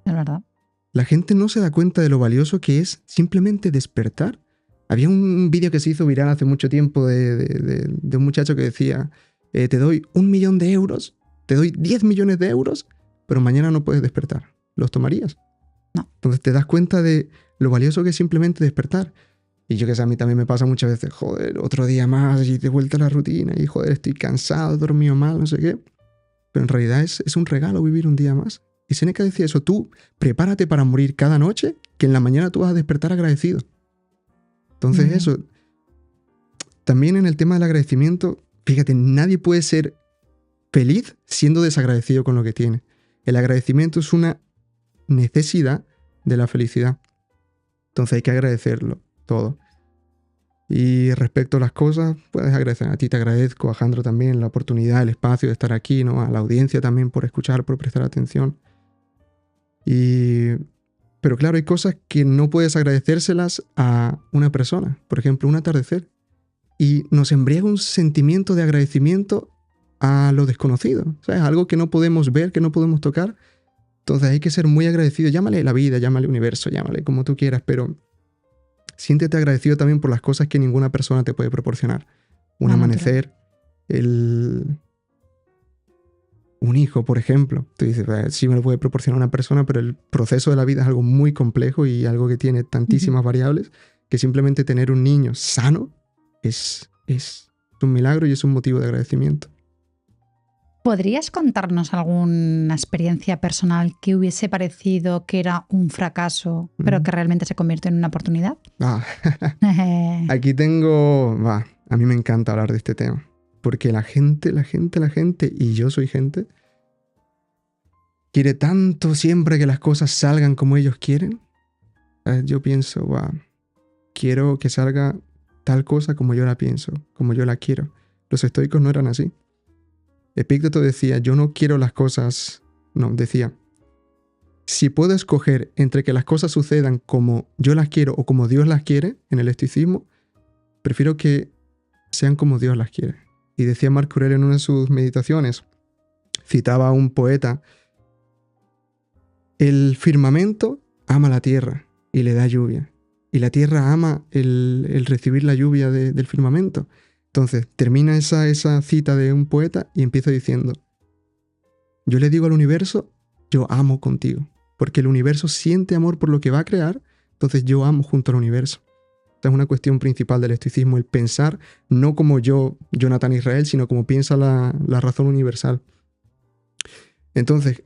Es verdad. La gente no se da cuenta de lo valioso que es simplemente despertar. Había un vídeo que se hizo viral hace mucho tiempo de un muchacho que decía, te doy 1 millón de euros, te doy 10 millones de euros, pero mañana no puedes despertar. ¿Los tomarías? No. Entonces te das cuenta de lo valioso que es simplemente despertar. Y yo que sé, a mí también me pasa muchas veces, joder, otro día más y de vuelta a la rutina y joder, estoy cansado, he dormido mal, no sé qué. Pero en realidad es un regalo vivir un día más. Y Séneca decía eso, tú prepárate para morir cada noche, que en la mañana tú vas a despertar agradecido. Entonces eso, también en el tema del agradecimiento, fíjate, nadie puede ser feliz siendo desagradecido con lo que tiene. El agradecimiento es una necesidad de la felicidad. Entonces hay que agradecerlo todo. Y respecto a las cosas, puedes agradecer. A ti te agradezco, a Jandro también, la oportunidad, el espacio de estar aquí, ¿no? A la audiencia también por escuchar, por prestar atención. Pero claro, hay cosas que no puedes agradecérselas a una persona. Por ejemplo, un atardecer. Y nos embriaga un sentimiento de agradecimiento a lo desconocido. ¿Sabes? Algo que no podemos ver, que no podemos tocar. Entonces hay que ser muy agradecido. Llámale la vida, llámale universo, llámale como tú quieras, pero siéntete agradecido también por las cosas que ninguna persona te puede proporcionar. Un amanecer, un hijo, por ejemplo. Tú dices, sí me lo puede proporcionar una persona, pero el proceso de la vida es algo muy complejo y algo que tiene tantísimas variables que simplemente tener un niño sano es un milagro y es un motivo de agradecimiento. ¿Podrías contarnos alguna experiencia personal que hubiese parecido que era un fracaso, pero que realmente se convirtió en una oportunidad? Aquí a mí me encanta hablar de este tema, porque la gente, y yo soy gente, quiere tanto siempre que las cosas salgan como ellos quieren. Yo pienso, quiero que salga tal cosa como yo la pienso, como yo la quiero. Los estoicos no eran así. Epicteto decía, yo no quiero las cosas... No, decía, si puedo escoger entre que las cosas sucedan como yo las quiero o como Dios las quiere, en el estoicismo, prefiero que sean como Dios las quiere. Y decía Marco Aurelio en una de sus meditaciones, citaba a un poeta, el firmamento ama la tierra y le da lluvia. Y la tierra ama el recibir la lluvia del firmamento. Entonces, termina esa cita de un poeta y empieza diciendo, yo le digo al universo, yo amo contigo. Porque el universo siente amor por lo que va a crear, entonces yo amo junto al universo. Esta es una cuestión principal del estoicismo, el pensar no como yo, Jonathan Israel, sino como piensa la razón universal. Entonces,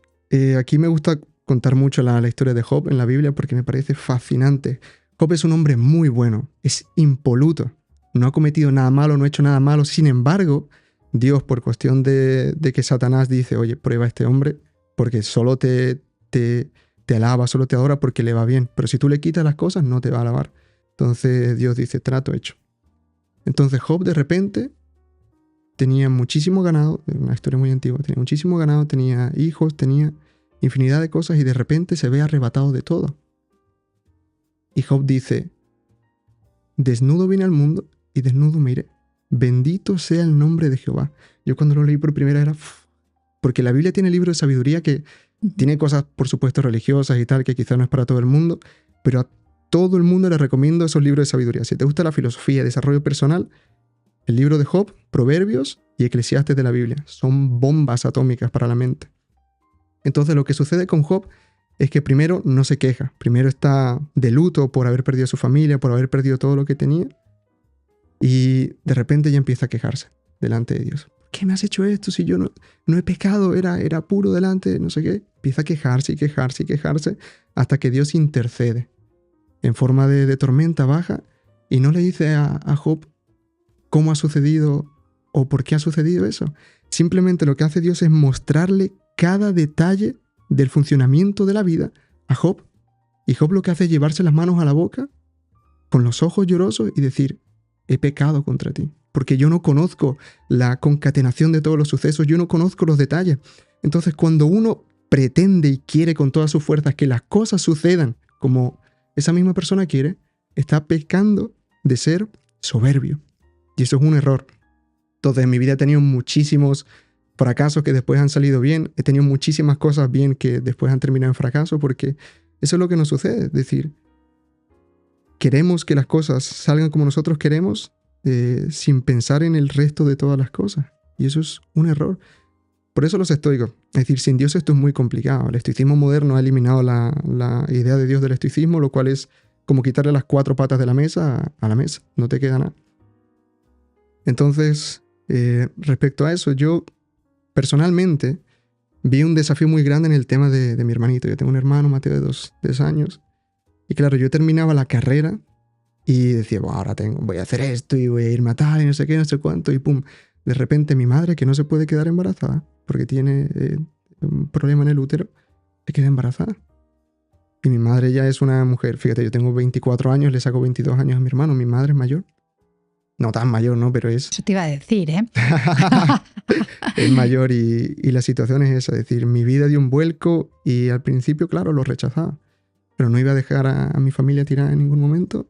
aquí me gusta contar mucho la historia de Job en la Biblia porque me parece fascinante. Job es un hombre muy bueno, es impoluto, no ha cometido nada malo, no ha hecho nada malo. Sin embargo, Dios, por cuestión de que Satanás dice, oye, prueba a este hombre porque solo te alaba, solo te adora porque le va bien. Pero si tú le quitas las cosas, no te va a alabar. Entonces Dios dice, trato hecho. Entonces Job de repente tenía muchísimo ganado, una historia muy antigua, tenía muchísimo ganado, tenía hijos, tenía infinidad de cosas y de repente se ve arrebatado de todo. Y Job dice, desnudo vine al mundo y desnudo me iré. Bendito sea el nombre de Jehová. Yo cuando lo leí por primera era... Porque la Biblia tiene libros de sabiduría que tiene cosas, por supuesto, religiosas y tal, que quizá no es para todo el mundo, pero a todo el mundo le recomiendo esos libros de sabiduría. Si te gusta la filosofía, desarrollo personal, el libro de Job, Proverbios y Eclesiastes de la Biblia son bombas atómicas para la mente. Entonces lo que sucede con Job es que primero no se queja, primero está de luto por haber perdido a su familia, por haber perdido todo lo que tenía, y de repente ya empieza a quejarse delante de Dios. ¿Por qué me has hecho esto si yo no he pecado? Era puro delante, no sé qué. Empieza a quejarse y quejarse y quejarse hasta que Dios intercede en forma de tormenta baja y no le dice a Job cómo ha sucedido o por qué ha sucedido eso. Simplemente lo que hace Dios es mostrarle cada detalle del funcionamiento de la vida a Job. Y Job lo que hace es llevarse las manos a la boca con los ojos llorosos y decir, he pecado contra ti, porque yo no conozco la concatenación de todos los sucesos, yo no conozco los detalles. Entonces, cuando uno pretende y quiere con todas sus fuerzas que las cosas sucedan como esa misma persona quiere, está pecando de ser soberbio. Y eso es un error. Entonces, en mi vida he tenido muchísimos fracasos que después han salido bien. He tenido muchísimas cosas bien que después han terminado en fracaso, porque eso es lo que nos sucede. Es decir, queremos que las cosas salgan como nosotros queremos sin pensar en el resto de todas las cosas. Y eso es un error. Por eso los estoicos. Es decir, sin Dios esto es muy complicado. El estoicismo moderno ha eliminado la idea de Dios del estoicismo, lo cual es como quitarle las 4 patas de la mesa a la mesa. No te queda nada. Entonces, respecto a eso, yo personalmente vi un desafío muy grande en el tema de mi hermanito. Yo tengo un hermano, Mateo, de 2 años. Y claro, yo terminaba la carrera y decía, bueno, ahora voy a hacer esto y voy a irme a tal y no sé qué, no sé cuánto. Y pum, de repente mi madre, que no se puede quedar embarazada porque tiene un problema en el útero, se queda embarazada. Y mi madre ya es una mujer, fíjate, yo tengo 24 años, le saco 22 años a mi hermano, mi madre es mayor. No tan mayor, ¿no? Pero es... Eso te iba a decir, ¿eh? Es mayor y la situación es esa. Es decir, mi vida dio un vuelco y al principio, claro, lo rechazaba. Pero no iba a dejar a mi familia tirada en ningún momento.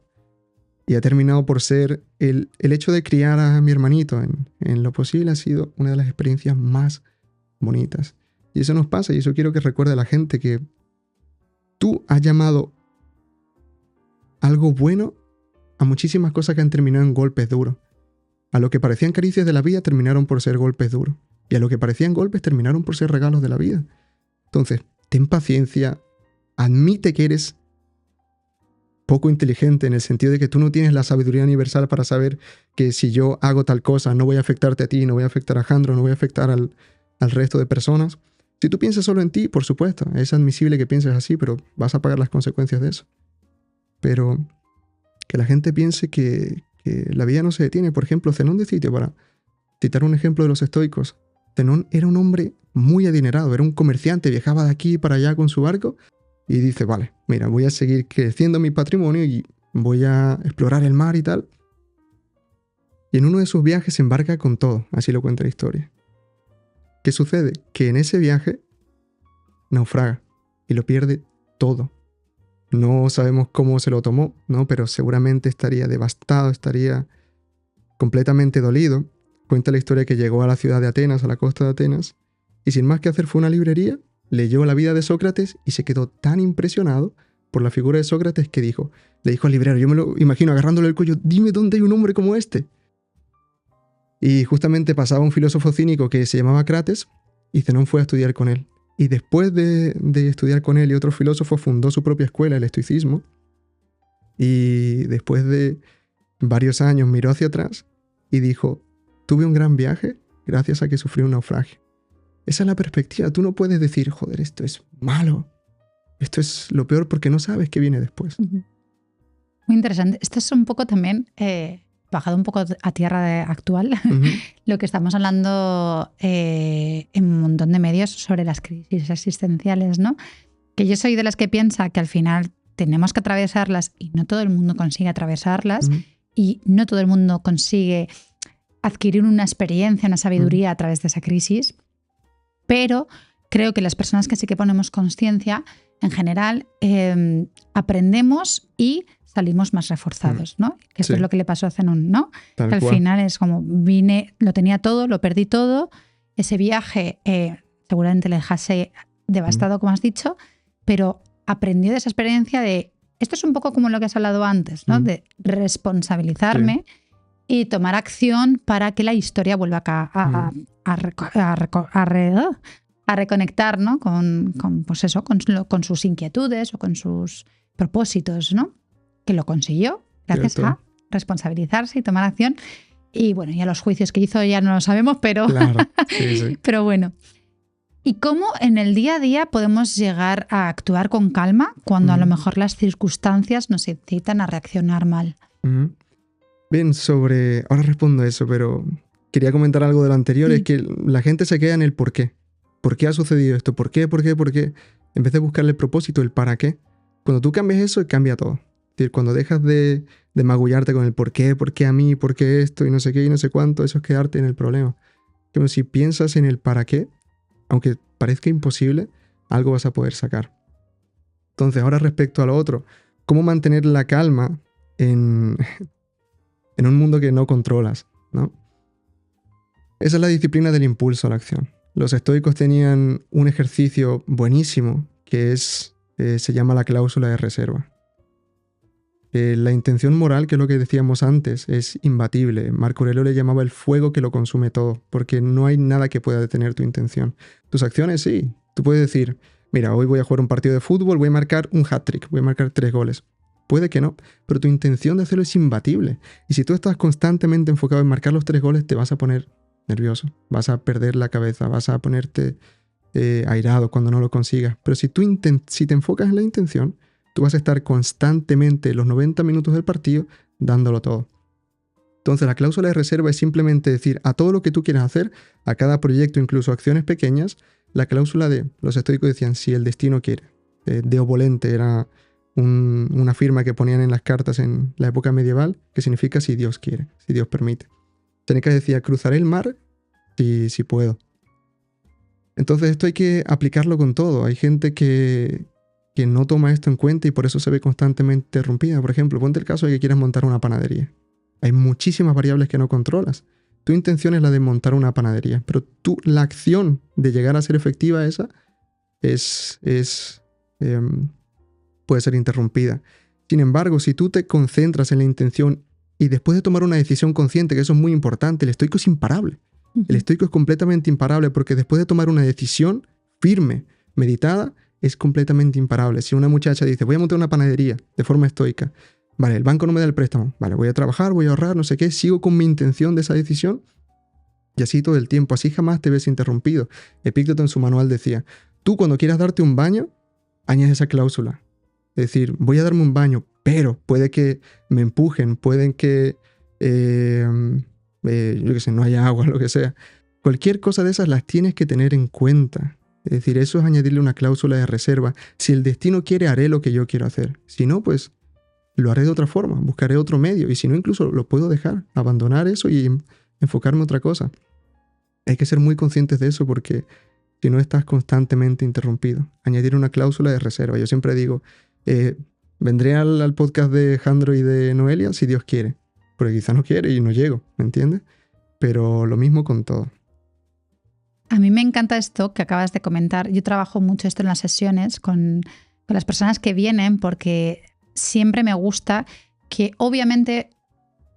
Y ha terminado por ser... El hecho de criar a mi hermanito en lo posible ha sido una de las experiencias más bonitas. Y eso nos pasa y eso quiero que recuerde a la gente que tú has llamado algo bueno a muchísimas cosas que han terminado en golpes duros. A lo que parecían caricias de la vida terminaron por ser golpes duros. Y a lo que parecían golpes terminaron por ser regalos de la vida. Entonces, ten paciencia, admite que eres poco inteligente en el sentido de que tú no tienes la sabiduría universal para saber que si yo hago tal cosa no voy a afectarte a ti, no voy a afectar a Jandro, no voy a afectar al resto de personas. Si tú piensas solo en ti, por supuesto, es admisible que pienses así, pero vas a pagar las consecuencias de eso. Pero que la gente piense que la vida no se detiene. Por ejemplo, Zenón de Citio, para citar un ejemplo de los estoicos, Zenón era un hombre muy adinerado, era un comerciante, viajaba de aquí para allá con su barco y dice, vale, mira, voy a seguir creciendo mi patrimonio y voy a explorar el mar y tal. Y en uno de sus viajes se embarca con todo, así lo cuenta la historia. ¿Qué sucede? Que en ese viaje naufraga y lo pierde todo. No sabemos cómo se lo tomó, ¿no? Pero seguramente estaría devastado, estaría completamente dolido. Cuenta la historia que llegó a la ciudad de Atenas, a la costa de Atenas, y sin más que hacer fue a una librería, leyó la vida de Sócrates y se quedó tan impresionado por la figura de Sócrates que le dijo al librero, yo me lo imagino agarrándole el cuello, dime dónde hay un hombre como este. Y justamente pasaba un filósofo cínico que se llamaba Crates y Zenón fue a estudiar con él. Y después de estudiar con él y otros filósofos fundó su propia escuela, el estoicismo. Y después de varios años miró hacia atrás y dijo, tuve un gran viaje gracias a que sufrí un naufragio. Esa es la perspectiva. Tú no puedes decir, joder, esto es malo. Esto es lo peor porque no sabes qué viene después. Muy interesante. Esto es un poco también, bajado un poco a tierra actual, lo que estamos hablando en un montón de medios sobre las crisis existenciales, ¿no? Que yo soy de las que piensa que al final tenemos que atravesarlas y no todo el mundo consigue atravesarlas y no todo el mundo consigue adquirir una experiencia, una sabiduría a través de esa crisis, pero creo que las personas que sí que ponemos conciencia, en general, aprendemos y salimos más reforzados, ¿no? Que esto es lo que le pasó a Zenón, ¿no? Que al final es como, lo tenía todo, lo perdí todo, ese viaje seguramente le dejase devastado, como has dicho, pero aprendió de esa experiencia de, esto es un poco como lo que has hablado antes, ¿no? De responsabilizarme y tomar acción para que la historia vuelva a reconectar, ¿no? Pues eso, con sus inquietudes o con sus propósitos, ¿no? Que lo consiguió gracias a responsabilizarse y tomar acción. Y bueno, ya los juicios que hizo ya no lo sabemos, pero, pero bueno. ¿Y cómo en el día a día podemos llegar a actuar con calma cuando a lo mejor las circunstancias nos incitan a reaccionar mal? Bien, ahora respondo a eso, pero quería comentar algo de lo anterior, es que la gente se queda en el por qué. ¿Por qué ha sucedido esto? ¿Por qué? En vez de buscarle el propósito, el para qué. Cuando tú cambias eso, cambia todo. Es decir, cuando dejas de magullarte con el por qué a mí, por qué esto y no sé qué y no sé cuánto, eso es quedarte en el problema. Como si piensas en el para qué, aunque parezca imposible, algo vas a poder sacar. Entonces, ahora respecto a lo otro, ¿cómo mantener la calma en un mundo que no controlas, ¿no? Esa es la disciplina del impulso a la acción. Los estoicos tenían un ejercicio buenísimo que se llama la cláusula de reserva. La intención moral, que es lo que decíamos antes, es imbatible. Marco Aurelio le llamaba el fuego que lo consume todo, porque no hay nada que pueda detener tu intención. Tus acciones sí. Tú puedes decir, mira, hoy voy a jugar un partido de fútbol, voy a marcar un hat-trick, voy a marcar 3 goles. Puede que no, pero tu intención de hacerlo es imbatible. Y si tú estás constantemente enfocado en marcar los 3 goles, te vas a poner nervioso, vas a perder la cabeza, vas a ponerte airado cuando no lo consigas. Pero si te enfocas en la intención, tú vas a estar constantemente los 90 minutos del partido dándolo todo. Entonces la cláusula de reserva es simplemente decir a todo lo que tú quieras hacer, a cada proyecto, incluso acciones pequeñas, la cláusula de, los estoicos decían, si el destino quiere. Deo volente era una firma que ponían en las cartas en la época medieval, que significa si Dios quiere, si Dios permite. Seneca decía, cruzaré el mar si puedo. Entonces esto hay que aplicarlo con todo. Hay gente que no toma esto en cuenta y por eso se ve constantemente interrumpida. Por ejemplo, ponte el caso de que quieras montar una panadería. Hay muchísimas variables que no controlas. Tu intención es la de montar una panadería, pero la acción de llegar a ser efectiva esa puede ser interrumpida. Sin embargo, si tú te concentras en la intención y después de tomar una decisión consciente, que eso es muy importante, el estoico es imparable. El estoico es completamente imparable porque después de tomar una decisión firme, meditada, es completamente imparable. Si una muchacha dice, voy a montar una panadería de forma estoica, vale, el banco no me da el préstamo, vale, voy a trabajar, voy a ahorrar, no sé qué, sigo con mi intención de esa decisión Y así todo el tiempo, así jamás te ves interrumpido. Epícteto en su manual decía, tú cuando quieras darte un baño, añade esa cláusula. Es decir, voy a darme un baño, pero puede que me empujen, pueden que, yo qué sé, no haya agua, lo que sea. Cualquier cosa de esas las tienes que tener en cuenta. Es decir, eso es añadirle una cláusula de reserva. Si el destino quiere, haré lo que yo quiero hacer. Si no, pues lo haré de otra forma, buscaré otro medio. Y si no, incluso lo puedo dejar, abandonar eso y enfocarme en otra cosa. Hay que ser muy conscientes de eso porque si no estás constantemente interrumpido. Añadir una cláusula de reserva. Yo siempre digo, vendré al podcast de Jandro y de Noelia si Dios quiere. Porque quizá no quiere y no llego, ¿me entiendes? Pero lo mismo con todo. A mí me encanta esto que acabas de comentar. Yo trabajo mucho esto en las sesiones con las personas que vienen porque siempre me gusta que obviamente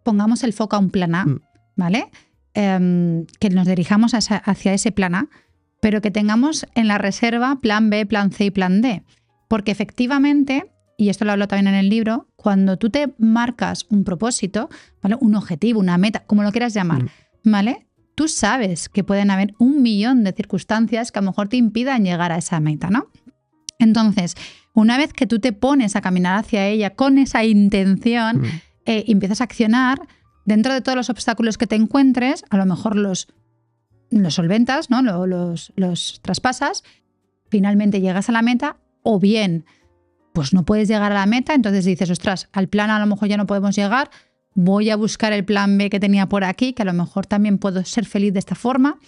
pongamos el foco a un plan A, ¿vale? Que nos dirijamos hacia ese plan A, pero que tengamos en la reserva plan B, plan C y plan D. Porque efectivamente, y esto lo hablo también en el libro, cuando tú te marcas un propósito, ¿vale? Un objetivo, una meta, como lo quieras llamar, ¿vale? Tú sabes que pueden haber 1.000.000 de circunstancias que a lo mejor te impidan llegar a esa meta, ¿no? Entonces, una vez que tú te pones a caminar hacia ella con esa intención, empiezas a accionar, dentro de todos los obstáculos que te encuentres, a lo mejor los solventas, ¿no? Los traspasas, finalmente llegas a la meta, o bien, pues no puedes llegar a la meta, entonces dices, ostras, al plan a lo mejor ya no podemos llegar, voy a buscar el plan B que tenía por aquí, que a lo mejor también puedo ser feliz de esta forma,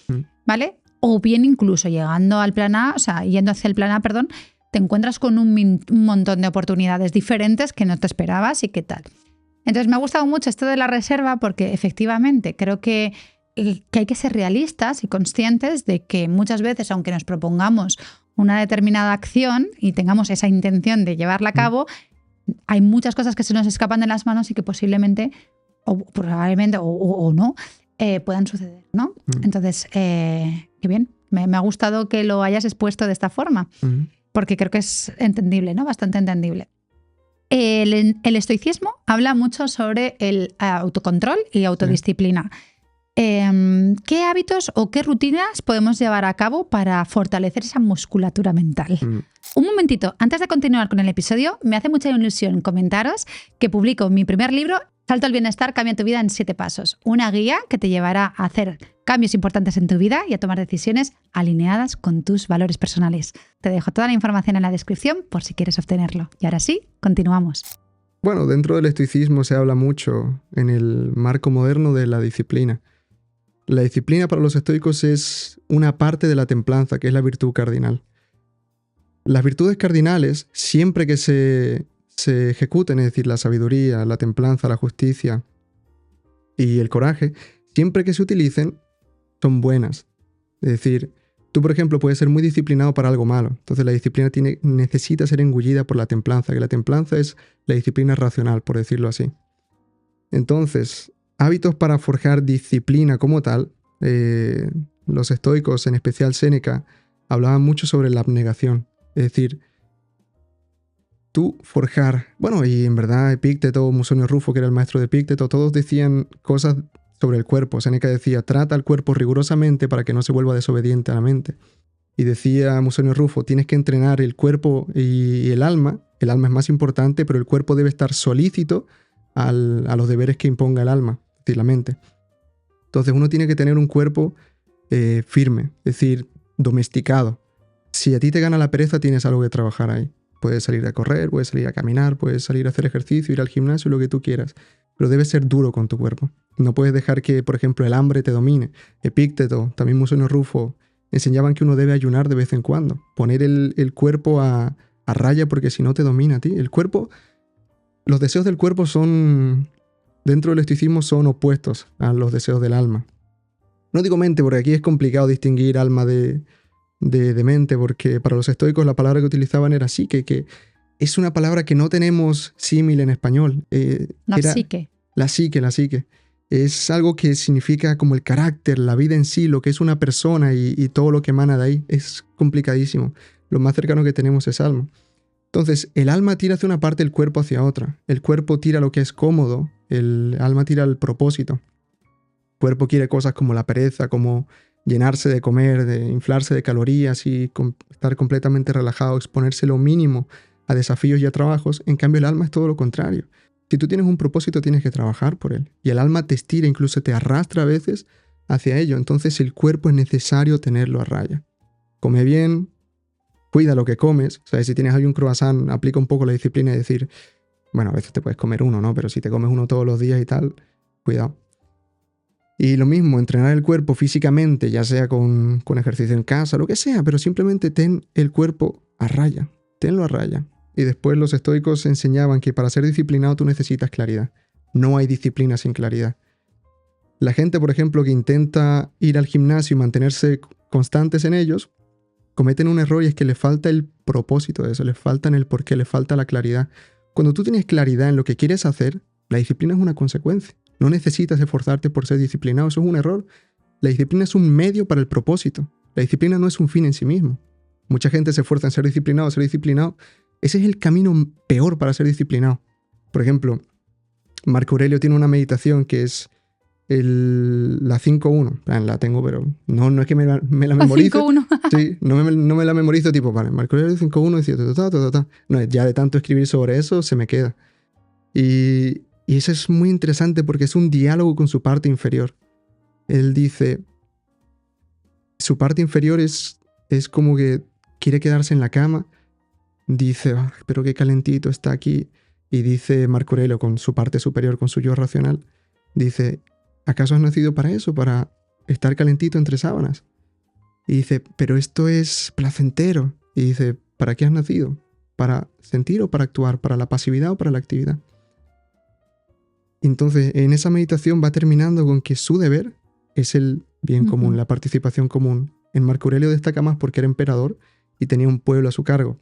¿vale? O bien incluso llegando al plan A, o sea, yendo hacia el plan A, perdón, te encuentras con un montón de oportunidades diferentes que no te esperabas y qué tal. Entonces me ha gustado mucho esto de la reserva porque efectivamente creo que hay que ser realistas y conscientes de que muchas veces, aunque nos propongamos una determinada acción y tengamos esa intención de llevarla a cabo, hay muchas cosas que se nos escapan de las manos y que posiblemente, o probablemente, o no, puedan suceder, ¿no? Entonces, qué bien. Me ha gustado que lo hayas expuesto de esta forma, porque creo que es entendible, ¿no? Bastante entendible. El estoicismo habla mucho sobre el autocontrol y autodisciplina. ¿Qué hábitos o qué rutinas podemos llevar a cabo para fortalecer esa musculatura mental? Un momentito, antes de continuar con el episodio, me hace mucha ilusión comentaros que publico mi primer libro, Salto al Bienestar, cambia tu vida en 7 pasos. Una guía que te llevará a hacer cambios importantes en tu vida y a tomar decisiones alineadas con tus valores personales. Te dejo toda la información en la descripción por si quieres obtenerlo. Y ahora sí, continuamos. Bueno, dentro del estoicismo se habla mucho en el marco moderno de la disciplina. La disciplina para los estoicos es una parte de la templanza, que es la virtud cardinal. Las virtudes cardinales, siempre que se ejecuten, es decir, la sabiduría, la templanza, la justicia y el coraje, siempre que se utilicen, son buenas. Es decir, tú, por ejemplo, puedes ser muy disciplinado para algo malo. Entonces la disciplina necesita ser engullida por la templanza, que la templanza es la disciplina racional, por decirlo así. Entonces, hábitos para forjar disciplina como tal, los estoicos, en especial Séneca, hablaban mucho sobre la abnegación. Es decir, tú forjar... Bueno, y en verdad Epícteto, Musonio Rufo, que era el maestro de Epícteto, todos decían cosas sobre el cuerpo. Séneca decía, trata al cuerpo rigurosamente para que no se vuelva desobediente a la mente. Y decía Musonio Rufo, tienes que entrenar el cuerpo y el alma. El alma es más importante, pero el cuerpo debe estar solícito a los deberes que imponga el alma, es decir, la mente. Entonces uno tiene que tener un cuerpo firme, es decir, domesticado. Si a ti te gana la pereza, tienes algo que trabajar ahí. Puedes salir a correr, puedes salir a caminar, puedes salir a hacer ejercicio, ir al gimnasio, lo que tú quieras. Pero debes ser duro con tu cuerpo. No puedes dejar que, por ejemplo, el hambre te domine. Epícteto, también Musonio Rufo, enseñaban que uno debe ayunar de vez en cuando. Poner el cuerpo a raya porque si no te domina a ti. El cuerpo, los deseos del cuerpo son, dentro del estoicismo, son opuestos a los deseos del alma. No digo mente porque aquí es complicado distinguir alma de mente, porque para los estoicos la palabra que utilizaban era psique, que es una palabra que no tenemos símil en español. Psique. La psique. Es algo que significa como el carácter, la vida en sí, lo que es una persona y todo lo que emana de ahí. Es complicadísimo. Lo más cercano que tenemos es alma. Entonces, el alma tira hacia una parte, el cuerpo hacia otra. El cuerpo tira lo que es cómodo, el alma tira el propósito. cuerpo quiere cosas como la pereza, como llenarse de comer, de inflarse de calorías y estar completamente relajado, exponerse lo mínimo a desafíos y a trabajos. En cambio, el alma es todo lo contrario. Si tú tienes un propósito, tienes que trabajar por él. Y el alma te estira, incluso te arrastra a veces hacia ello. Entonces el cuerpo es necesario tenerlo a raya. Come bien, cuida lo que comes. O sea, si tienes ahí un croissant, aplica un poco la disciplina y decir, bueno, a veces te puedes comer uno, ¿no? Pero si te comes uno todos los días y tal, cuidado. Y lo mismo, entrenar el cuerpo físicamente, ya sea con ejercicio en casa, lo que sea, pero simplemente ten el cuerpo a raya. Tenlo a raya. Y después los estoicos enseñaban que para ser disciplinado tú necesitas claridad. No hay disciplina sin claridad. La gente, por ejemplo, que intenta ir al gimnasio y mantenerse constantes en ellos, cometen un error y es que les falta el propósito de eso, les falta el porqué, les falta la claridad. Cuando tú tienes claridad en lo que quieres hacer, la disciplina es una consecuencia. No necesitas esforzarte por ser disciplinado, eso es un error. La disciplina es un medio para el propósito. La disciplina no es un fin en sí mismo. Mucha gente se esfuerza en ser disciplinado, Ese es el camino peor para ser disciplinado. Por ejemplo, Marco Aurelio tiene una meditación que es la 5.1. La tengo, pero no es que me la memorice. 5.1. Sí, no me la memorizo tipo, vale, Marco Aurelio 5.1 decía No, ya de tanto escribir sobre eso se me queda. Y eso es muy interesante porque es un diálogo con su parte inferior. Él dice, su parte inferior es como que quiere quedarse en la cama. Dice, pero qué calentito está aquí. Y dice Marco Aurelio con su parte superior, con su yo racional, dice, ¿acaso has nacido para eso? Para estar calentito entre sábanas. Y dice, pero esto es placentero. Y dice, ¿para qué has nacido? ¿Para sentir o para actuar? ¿Para la pasividad o para la actividad? Entonces, en esa meditación va terminando con que su deber es el bien común, la participación común. En Marco Aurelio destaca más porque era emperador y tenía un pueblo a su cargo.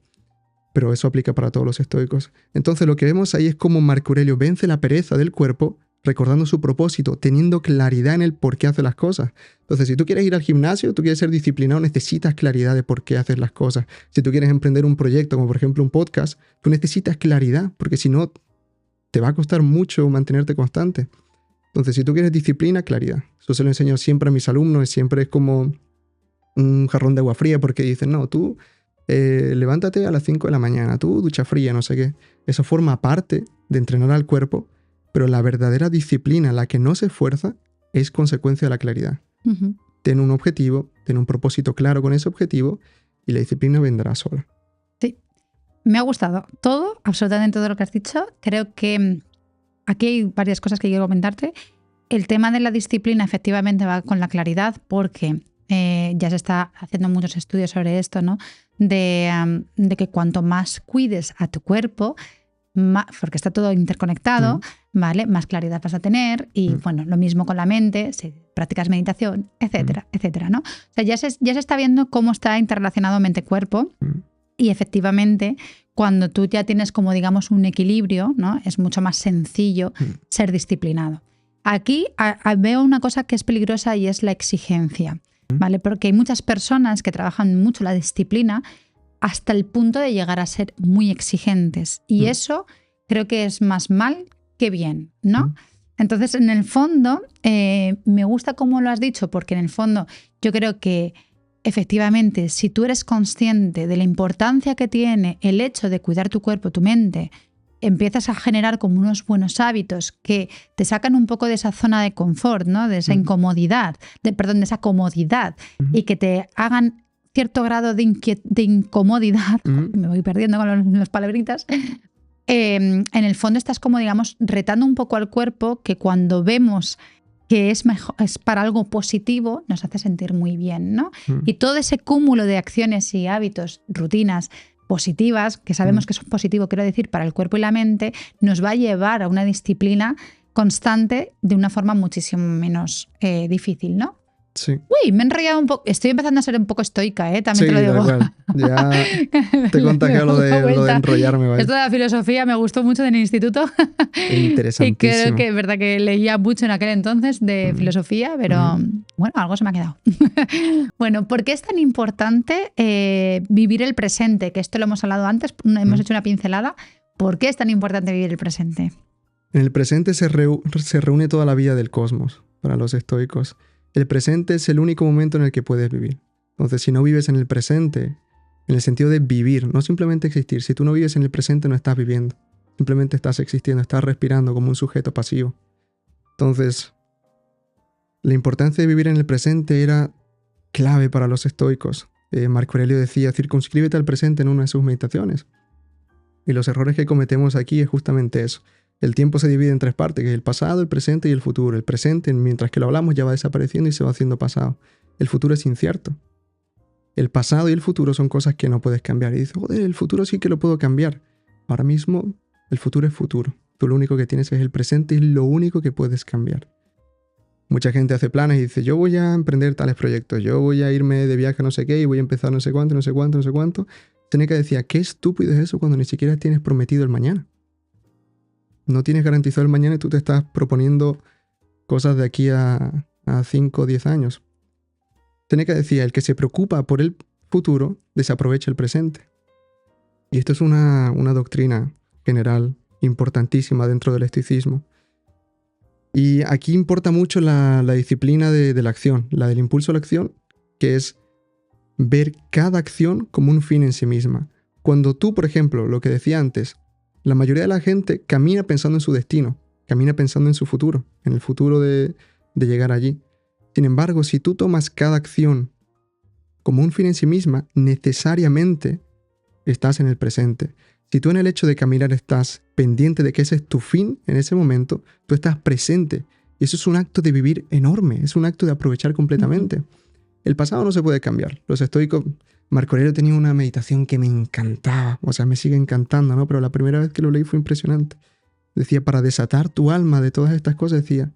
Pero eso aplica para todos los estoicos. Entonces lo que vemos ahí es cómo Marco Aurelio vence la pereza del cuerpo, recordando su propósito, teniendo claridad en el por qué hace las cosas. Entonces, si tú quieres ir al gimnasio, tú quieres ser disciplinado, necesitas claridad de por qué haces las cosas. Si tú quieres emprender un proyecto, como por ejemplo un podcast, tú necesitas claridad, porque si no, te va a costar mucho mantenerte constante. Entonces, si tú quieres disciplina, claridad. Eso se lo enseño siempre a mis alumnos, siempre es como un jarrón de agua fría, porque dicen, no, tú levántate a las 5 de la mañana, tú ducha fría, no sé qué. Eso forma parte de entrenar al cuerpo, pero la verdadera disciplina, la que no se esfuerza, es consecuencia de la claridad. Ten un objetivo, ten un propósito claro con ese objetivo y la disciplina vendrá sola. Sí, me ha gustado todo, absolutamente todo lo que has dicho. Creo que aquí hay varias cosas que quiero comentarte. El tema de la disciplina efectivamente va con la claridad porque ya se está haciendo muchos estudios sobre esto, ¿no? De que cuanto más cuides a tu cuerpo, porque está todo interconectado, ¿vale? Más claridad vas a tener y bueno, lo mismo con la mente, si practicas meditación, etcétera, etcétera, ¿no? O sea, ya se está viendo cómo está interrelacionado mente-cuerpo y efectivamente cuando tú ya tienes como digamos un equilibrio, ¿no? Es mucho más sencillo ser disciplinado. Aquí veo una cosa que es peligrosa y es la exigencia, ¿vale? Porque hay muchas personas que trabajan mucho la disciplina hasta el punto de llegar a ser muy exigentes. Y eso creo que es más mal que bien, ¿no? Entonces, en el fondo, me gusta cómo lo has dicho, porque en el fondo yo creo que efectivamente, si tú eres consciente de la importancia que tiene el hecho de cuidar tu cuerpo, tu mente, empiezas a generar como unos buenos hábitos que te sacan un poco de esa zona de confort, ¿no? De esa incomodidad, de esa comodidad y que te hagan cierto grado de incomodidad, me voy perdiendo con las palabritas, en el fondo estás como, digamos, retando un poco al cuerpo que cuando vemos que es para algo positivo, nos hace sentir muy bien, ¿no? Y todo ese cúmulo de acciones y hábitos, rutinas positivas, que sabemos que son positivos, quiero decir, para el cuerpo y la mente, nos va a llevar a una disciplina constante de una forma muchísimo menos difícil, ¿no? Sí. Uy, me he enrollado un poco. Estoy empezando a ser un poco estoica, también sí, te lo digo. Ya te contagié lo de enrollarme. ¿Vale? Esto de la filosofía me gustó mucho en el instituto. Interesantísimo. Y creo que es verdad que leía mucho en aquel entonces de filosofía, pero bueno, algo se me ha quedado. Bueno, ¿por qué es tan importante vivir el presente? Que esto lo hemos hablado antes, hemos hecho una pincelada. ¿Por qué es tan importante vivir el presente? En el presente se reúne toda la vida del cosmos. para los estoicos. El presente es el único momento en el que puedes vivir. Entonces, si no vives en el presente, en el sentido de vivir, no simplemente existir, si tú no vives en el presente no estás viviendo, simplemente estás existiendo, estás respirando como un sujeto pasivo. Entonces, la importancia de vivir en el presente era clave para los estoicos. Marco Aurelio decía, circunscríbete al presente en una de sus meditaciones. Y los errores que cometemos aquí es justamente eso. El tiempo se divide en tres partes, que es el pasado, el presente y el futuro. El presente, mientras que lo hablamos, ya va desapareciendo y se va haciendo pasado. El futuro es incierto. El pasado y el futuro son cosas que no puedes cambiar. Y dices, joder, el futuro sí que lo puedo cambiar. Ahora mismo, el futuro es futuro. Tú lo único que tienes es el presente y es lo único que puedes cambiar. Mucha gente hace planes y dice, yo voy a emprender tales proyectos, yo voy a irme de viaje a no sé qué y voy a empezar no sé cuánto, no sé cuánto, no sé cuánto. Seneca decía, qué estúpido es eso cuando ni siquiera tienes prometido el mañana. No tienes garantizado el mañana y tú te estás proponiendo cosas de aquí a 5 o 10 años. Seneca decía, el que se preocupa por el futuro desaprovecha el presente. Y esto es una doctrina general importantísima dentro del estoicismo. Y aquí importa mucho la disciplina de la acción, la del impulso a la acción, que es ver cada acción como un fin en sí misma. Cuando tú, por ejemplo, lo que decía antes, la mayoría de la gente camina pensando en su destino, camina pensando en su futuro, en el futuro de llegar allí. Sin embargo, si tú tomas cada acción como un fin en sí misma, necesariamente estás en el presente. Si tú en el hecho de caminar estás pendiente de que ese es tu fin en ese momento, tú estás presente. Y eso es un acto de vivir enorme, es un acto de aprovechar completamente. El pasado no se puede cambiar. Los estoicos, Marco Aurelio tenía una meditación que me encantaba, o sea, me sigue encantando, ¿no? Pero la primera vez que lo leí fue impresionante. Decía, para desatar tu alma de todas estas cosas, decía,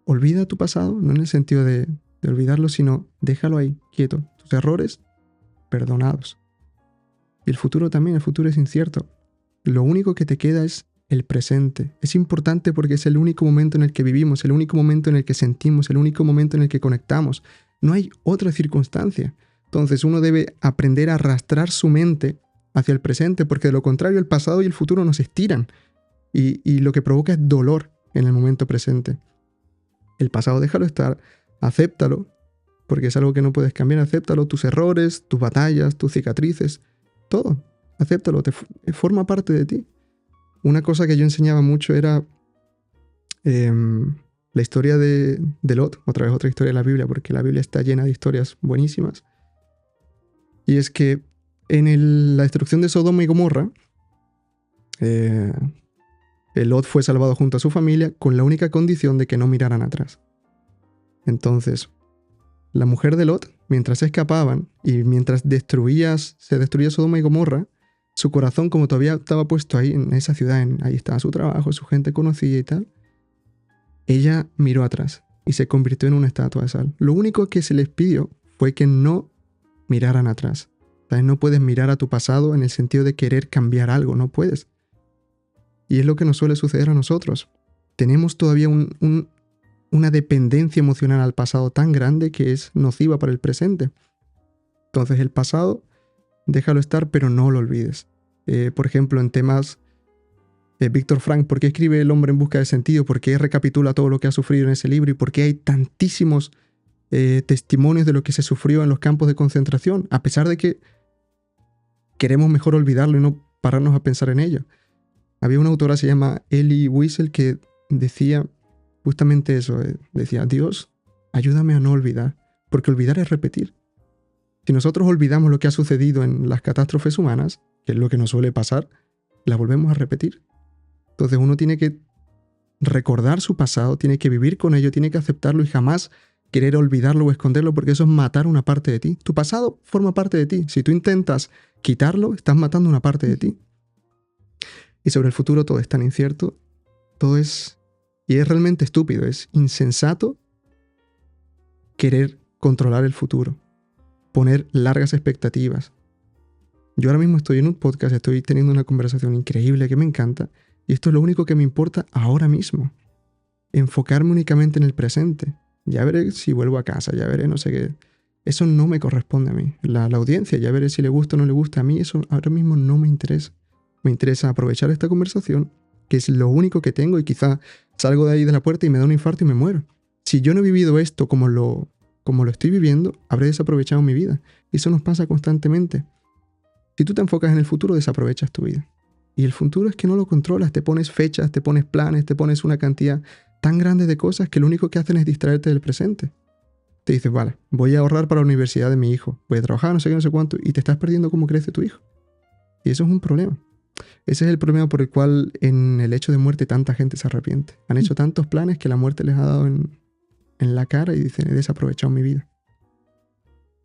olvida tu pasado, no en el sentido de olvidarlo, sino déjalo ahí, quieto. Tus errores, perdonados. Y el futuro también, el futuro es incierto. Lo único que te queda es el presente. Es importante porque es el único momento en el que vivimos, el único momento en el que sentimos, el único momento en el que conectamos. No hay otra circunstancia. Entonces uno debe aprender a arrastrar su mente hacia el presente, porque de lo contrario el pasado y el futuro nos estiran. Y lo que provoca es dolor en el momento presente. El pasado déjalo estar, acéptalo, porque es algo que no puedes cambiar, acéptalo, tus errores, tus batallas, tus cicatrices, todo, acéptalo, forma parte de ti. Una cosa que yo enseñaba mucho era la historia de Lot, otra vez otra historia de la Biblia, porque la Biblia está llena de historias buenísimas. Y es que en la destrucción de Sodoma y Gomorra, Lot fue salvado junto a su familia con la única condición de que no miraran atrás. Entonces, la mujer de Lot, mientras escapaban y mientras se destruía Sodoma y Gomorra, su corazón, como todavía estaba puesto ahí en esa ciudad, ahí estaba su trabajo, su gente conocida y tal, ella miró atrás y se convirtió en una estatua de sal. Lo único que se les pidió fue que no miraran atrás. ¿Sabes? No puedes mirar a tu pasado en el sentido de querer cambiar algo, no puedes. Y es lo que nos suele suceder a nosotros. Tenemos todavía una dependencia emocional al pasado tan grande que es nociva para el presente. Entonces el pasado, déjalo estar, pero no lo olvides. Por ejemplo, en temas... Víctor Frank, ¿por qué escribe El hombre en busca de sentido? ¿Por qué recapitula todo lo que ha sufrido en ese libro? ¿Y por qué hay tantísimos testimonios de lo que se sufrió en los campos de concentración? A pesar de que queremos mejor olvidarlo y no pararnos a pensar en ello. Había una autora, se llama Elie Wiesel, que decía justamente eso. Decía, Dios, ayúdame a no olvidar, porque olvidar es repetir. Si nosotros olvidamos lo que ha sucedido en las catástrofes humanas, que es lo que nos suele pasar, la volvemos a repetir. Entonces uno tiene que recordar su pasado, tiene que vivir con ello, tiene que aceptarlo y jamás querer olvidarlo o esconderlo, porque eso es matar una parte de ti. Tu pasado forma parte de ti. Si tú intentas quitarlo, estás matando una parte de ti. Y sobre el futuro todo es tan incierto, todo es... Y es realmente estúpido, es insensato querer controlar el futuro, poner largas expectativas. Yo ahora mismo estoy en un podcast, estoy teniendo una conversación increíble que me encanta, y esto es lo único que me importa ahora mismo. Enfocarme únicamente en el presente. Ya veré si vuelvo a casa, ya veré no sé qué. Eso no me corresponde a mí. La audiencia, ya veré si le gusta o no le gusta. A mí eso ahora mismo no me interesa. Me interesa aprovechar esta conversación, que es lo único que tengo, y quizá salgo de ahí de la puerta y me da un infarto y me muero. si yo no he vivido esto como lo estoy viviendo, habré desaprovechado mi vida. Y eso nos pasa constantemente. Si tú te enfocas en el futuro, desaprovechas tu vida. Y el futuro es que no lo controlas, te pones fechas, te pones planes, te pones una cantidad tan grande de cosas que lo único que hacen es distraerte del presente. Te dices, vale, voy a ahorrar para la universidad de mi hijo, voy a trabajar, no sé qué, no sé cuánto, y te estás perdiendo cómo crece tu hijo. Y eso es un problema. Ese es el problema por el cual en el hecho de muerte tanta gente se arrepiente. Han hecho tantos planes que la muerte les ha dado en la cara y dicen, he desaprovechado mi vida.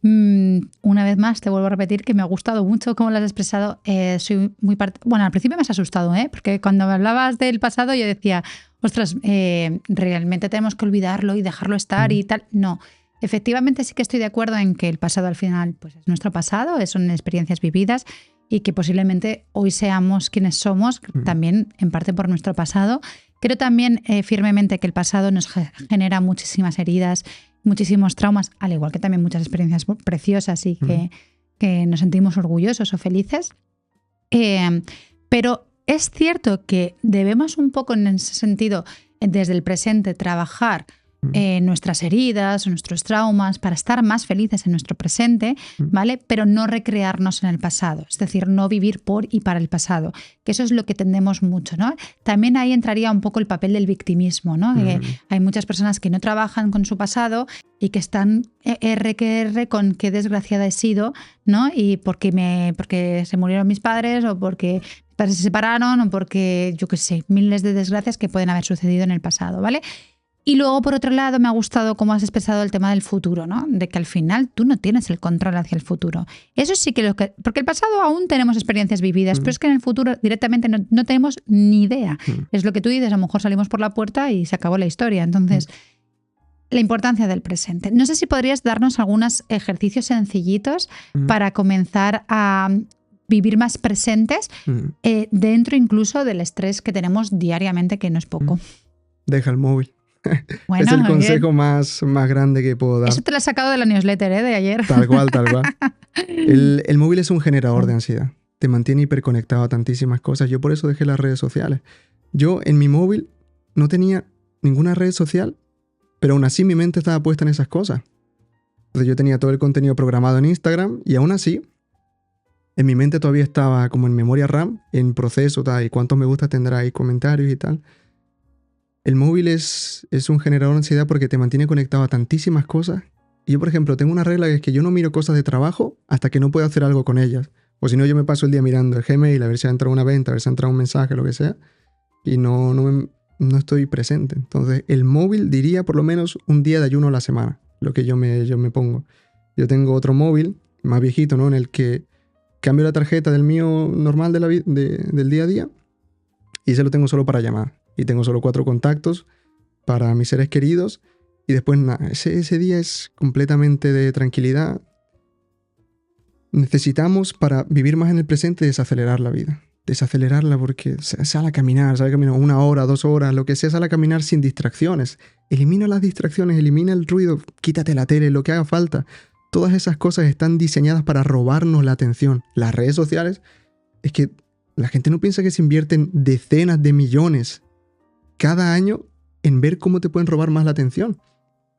Una vez más te vuelvo a repetir que me ha gustado mucho cómo lo has expresado. Soy muy Bueno, al principio me has asustado, porque cuando me hablabas del pasado yo decía, ostras, realmente tenemos que olvidarlo y dejarlo estar y tal. No, efectivamente sí que estoy de acuerdo en que el pasado al final pues, es nuestro pasado, son experiencias vividas y que posiblemente hoy seamos quienes somos, también en parte por nuestro pasado. Creo también firmemente que el pasado nos genera muchísimas heridas, muchísimos traumas, al igual que también muchas experiencias preciosas y que nos sentimos orgullosos o felices. Pero es cierto que debemos un poco en ese sentido, desde el presente, trabajar nuestras heridas, nuestros traumas, para estar más felices en nuestro presente, ¿vale? Pero no recrearnos en el pasado, es decir, no vivir por y para el pasado, que eso es lo que tendemos mucho, ¿no? También ahí entraría un poco el papel del victimismo, ¿no? Hay muchas personas que no trabajan con su pasado y que están R con qué desgraciada he sido, ¿no? Y porque se murieron mis padres o porque mis padres se separaron o porque, yo qué sé, miles de desgracias que pueden haber sucedido en el pasado, ¿vale? Y luego, por otro lado, me ha gustado cómo has expresado el tema del futuro, ¿no? De que al final tú no tienes el control hacia el futuro. Eso sí que porque el pasado aún tenemos experiencias vividas, pero es que en el futuro directamente no tenemos ni idea. Es lo que tú dices, a lo mejor salimos por la puerta y se acabó la historia. Entonces, la importancia del presente. No sé si podrías darnos algunos ejercicios sencillitos para comenzar a vivir más presentes dentro incluso del estrés que tenemos diariamente, que no es poco. Deja el móvil. Bueno, es el consejo más grande que puedo dar. Eso te lo has sacado de la newsletter, de ayer. Tal cual. El móvil es un generador de ansiedad. Te mantiene hiperconectado a tantísimas cosas. Yo por eso dejé las redes sociales. Yo en mi móvil no tenía ninguna red social, pero aún así mi mente estaba puesta en esas cosas. Entonces yo tenía todo el contenido programado en Instagram y aún así en mi mente todavía estaba como en memoria RAM, en proceso, tal, y cuántos me gusta tendrá ahí, comentarios y tal. El móvil es un generador de ansiedad porque te mantiene conectado a tantísimas cosas. Y yo, por ejemplo, tengo una regla que es que yo no miro cosas de trabajo hasta que no pueda hacer algo con ellas. O si no, yo me paso el día mirando el Gmail a ver si ha entrado una venta, a ver si ha entrado un mensaje, lo que sea. Y no estoy presente. Entonces, el móvil diría por lo menos un día de ayuno a la semana, lo que yo me pongo. Yo tengo otro móvil, más viejito, ¿no? En el que cambio la tarjeta del mío normal del día a día y ese lo tengo solo para llamar. Y tengo solo 4 contactos para mis seres queridos. Y después nada, ese día es completamente de tranquilidad. Necesitamos, para vivir más en el presente, desacelerar la vida. Desacelerarla porque sale a caminar 1 hora, 2 horas, lo que sea, sale a caminar sin distracciones. Elimina las distracciones, elimina el ruido, quítate la tele, lo que haga falta. Todas esas cosas están diseñadas para robarnos la atención. Las redes sociales, es que la gente no piensa que se invierten decenas de millones cada año en ver cómo te pueden robar más la atención.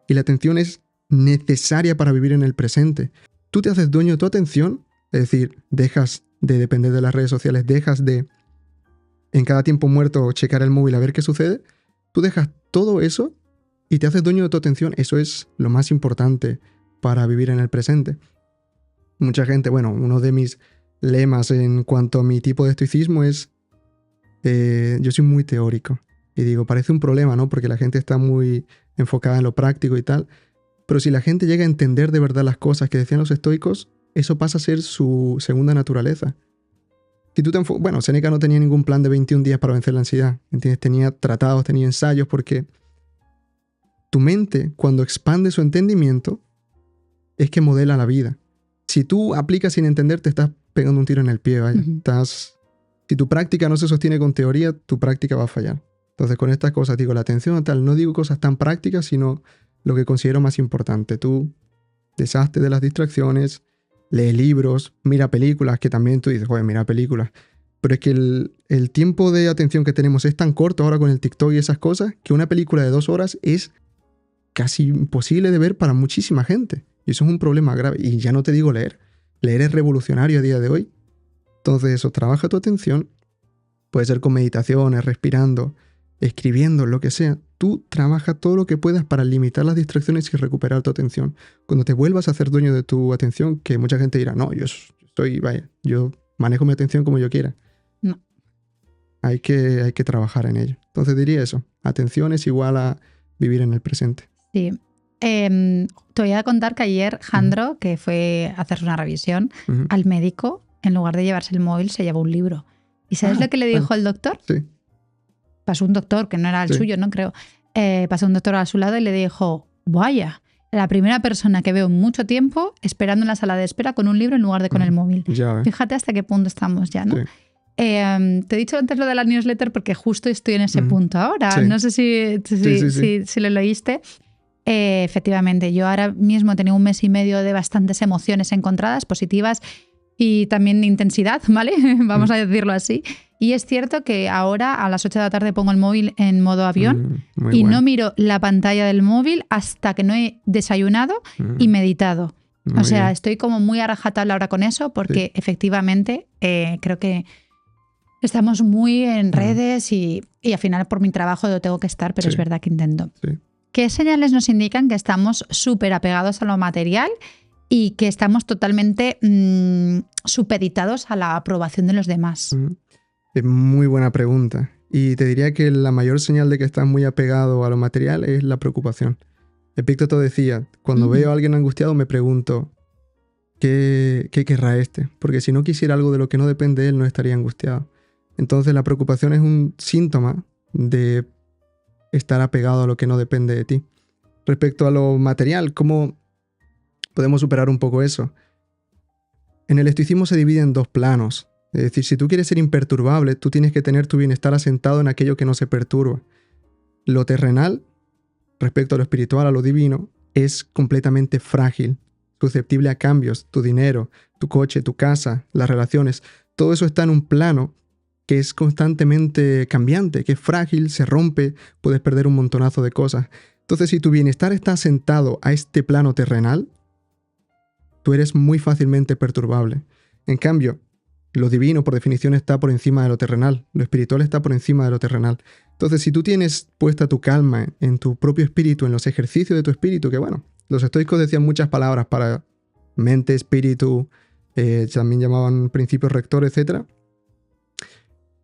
Y la atención es necesaria para vivir en el presente. Tú te haces dueño de tu atención, es decir, dejas de depender de las redes sociales, dejas de, en cada tiempo muerto, checar el móvil a ver qué sucede. Tú dejas todo eso y te haces dueño de tu atención. Eso es lo más importante para vivir en el presente. Mucha gente, bueno, uno de mis lemas en cuanto a mi tipo de estoicismo es yo soy muy teórico. Y digo, parece un problema, ¿no? Porque la gente está muy enfocada en lo práctico y tal. Pero si la gente llega a entender de verdad las cosas que decían los estoicos, eso pasa a ser su segunda naturaleza. Si tú bueno, Séneca no tenía ningún plan de 21 días para vencer la ansiedad, ¿entiendes? Tenía tratados, tenía ensayos, porque tu mente, cuando expande su entendimiento, es que modela la vida. Si tú aplicas sin entender, te estás pegando un tiro en el pie, vaya. Si tu práctica no se sostiene con teoría, tu práctica va a fallar. Entonces, con estas cosas, digo, la atención tal, no digo cosas tan prácticas, sino lo que considero más importante. Tú deshazte de las distracciones, lee libros, mira películas, que también tú dices, joder, mira películas. Pero es que el tiempo de atención que tenemos es tan corto ahora con el TikTok y esas cosas, que una película de 2 horas es casi imposible de ver para muchísima gente. Y eso es un problema grave. Y ya no te digo leer. Leer es revolucionario a día de hoy. Entonces eso, trabaja tu atención. Puede ser con meditaciones, respirando, escribiendo, lo que sea. Tú trabaja todo lo que puedas para limitar las distracciones y recuperar tu atención. Cuando te vuelvas a hacer dueño de tu atención, que mucha gente dirá, no, yo manejo mi atención como yo quiera. No. Hay que trabajar en ello. Entonces diría eso. Atención es igual a vivir en el presente. Sí. Te voy a contar que ayer Jandro, que fue a hacer una revisión al médico, en lugar de llevarse el móvil, se llevó un libro. ¿Y sabes lo que le dijo el doctor? Sí. Pasó un doctor, que no era el suyo, no creo. Pasó un doctor a su lado y le dijo, vaya, la primera persona que veo en mucho tiempo esperando en la sala de espera con un libro en lugar de con el móvil. Ya, Fíjate hasta qué punto estamos ya, ¿no? Sí. Te he dicho antes lo de la newsletter porque justo estoy en ese punto ahora. Sí. No sé si lo leíste. Efectivamente, yo ahora mismo he tenido 1 mes y medio de bastantes emociones encontradas, positivas y también de intensidad, ¿vale? Vamos a decirlo así. Y es cierto que ahora a las 8 de la tarde pongo el móvil en modo avión y no miro la pantalla del móvil hasta que no he desayunado y meditado. O sea, estoy como muy a rajatabla ahora con eso porque efectivamente creo que estamos muy en redes y al final por mi trabajo yo tengo que estar, pero es verdad que intento. Sí. ¿Qué señales nos indican que estamos súper apegados a lo material y que estamos totalmente supeditados a la aprobación de los demás? Es muy buena pregunta. Y te diría que la mayor señal de que estás muy apegado a lo material es la preocupación. Epicteto decía, cuando veo a alguien angustiado me pregunto, ¿qué querrá este? Porque si no quisiera algo de lo que no depende de él, no estaría angustiado. Entonces la preocupación es un síntoma de estar apegado a lo que no depende de ti. Respecto a lo material, ¿cómo podemos superar un poco eso? En el estoicismo se divide en 2 planos. Es decir, si tú quieres ser imperturbable, tú tienes que tener tu bienestar asentado en aquello que no se perturba. Lo terrenal, respecto a lo espiritual, a lo divino, es completamente frágil, susceptible a cambios. Tu dinero, tu coche, tu casa, las relaciones, todo eso está en un plano que es constantemente cambiante, que es frágil, se rompe, puedes perder un montonazo de cosas. Entonces, si tu bienestar está asentado a este plano terrenal, tú eres muy fácilmente perturbable. En cambio, lo divino, por definición, está por encima de lo terrenal. Lo espiritual está por encima de lo terrenal. Entonces, si tú tienes puesta tu calma en tu propio espíritu, en los ejercicios de tu espíritu, que bueno, los estoicos decían muchas palabras para mente, espíritu, también llamaban principios rectores, etc.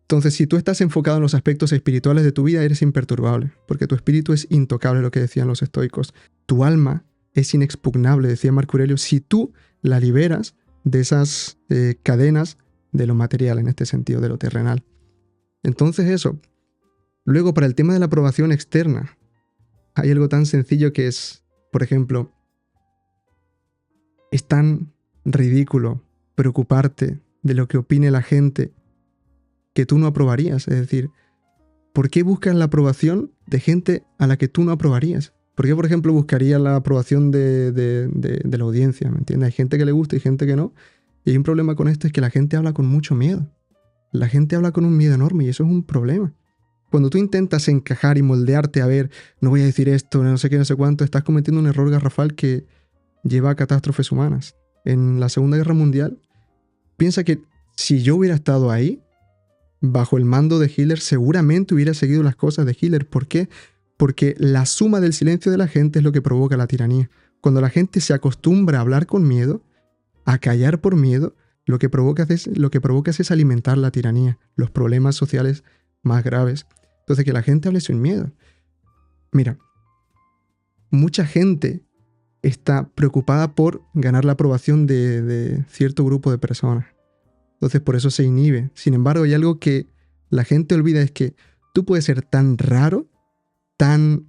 Entonces, si tú estás enfocado en los aspectos espirituales de tu vida, eres imperturbable, porque tu espíritu es intocable, lo que decían los estoicos. Tu alma es inexpugnable, decía Marco Aurelio, si tú la liberas de esas cadenas de lo material, en este sentido, de lo terrenal. Entonces eso. Luego, para el tema de la aprobación externa, hay algo tan sencillo que es, por ejemplo, es tan ridículo preocuparte de lo que opine la gente que tú no aprobarías. Es decir, ¿por qué buscas la aprobación de gente a la que tú no aprobarías? ¿Por qué, por ejemplo, buscarías la aprobación de la audiencia? ¿Me entiendes? Hay gente que le gusta y gente que no. Y hay un problema con esto, es que la gente habla con mucho miedo. La gente habla con un miedo enorme y eso es un problema. Cuando tú intentas encajar y moldearte a ver, no voy a decir esto, no sé qué, no sé cuánto, estás cometiendo un error garrafal que lleva a catástrofes humanas. En la Segunda Guerra Mundial, piensa que si yo hubiera estado ahí, bajo el mando de Hitler, seguramente hubiera seguido las cosas de Hitler. ¿Por qué? Porque la suma del silencio de la gente es lo que provoca la tiranía. Cuando la gente se acostumbra a hablar con miedo, a callar por miedo, lo que provoca es alimentar la tiranía, los problemas sociales más graves. Entonces, que la gente hable sin miedo. Mira, mucha gente está preocupada por ganar la aprobación de cierto grupo de personas. Entonces, por eso se inhibe. Sin embargo, hay algo que la gente olvida, es que tú puedes ser tan raro, tan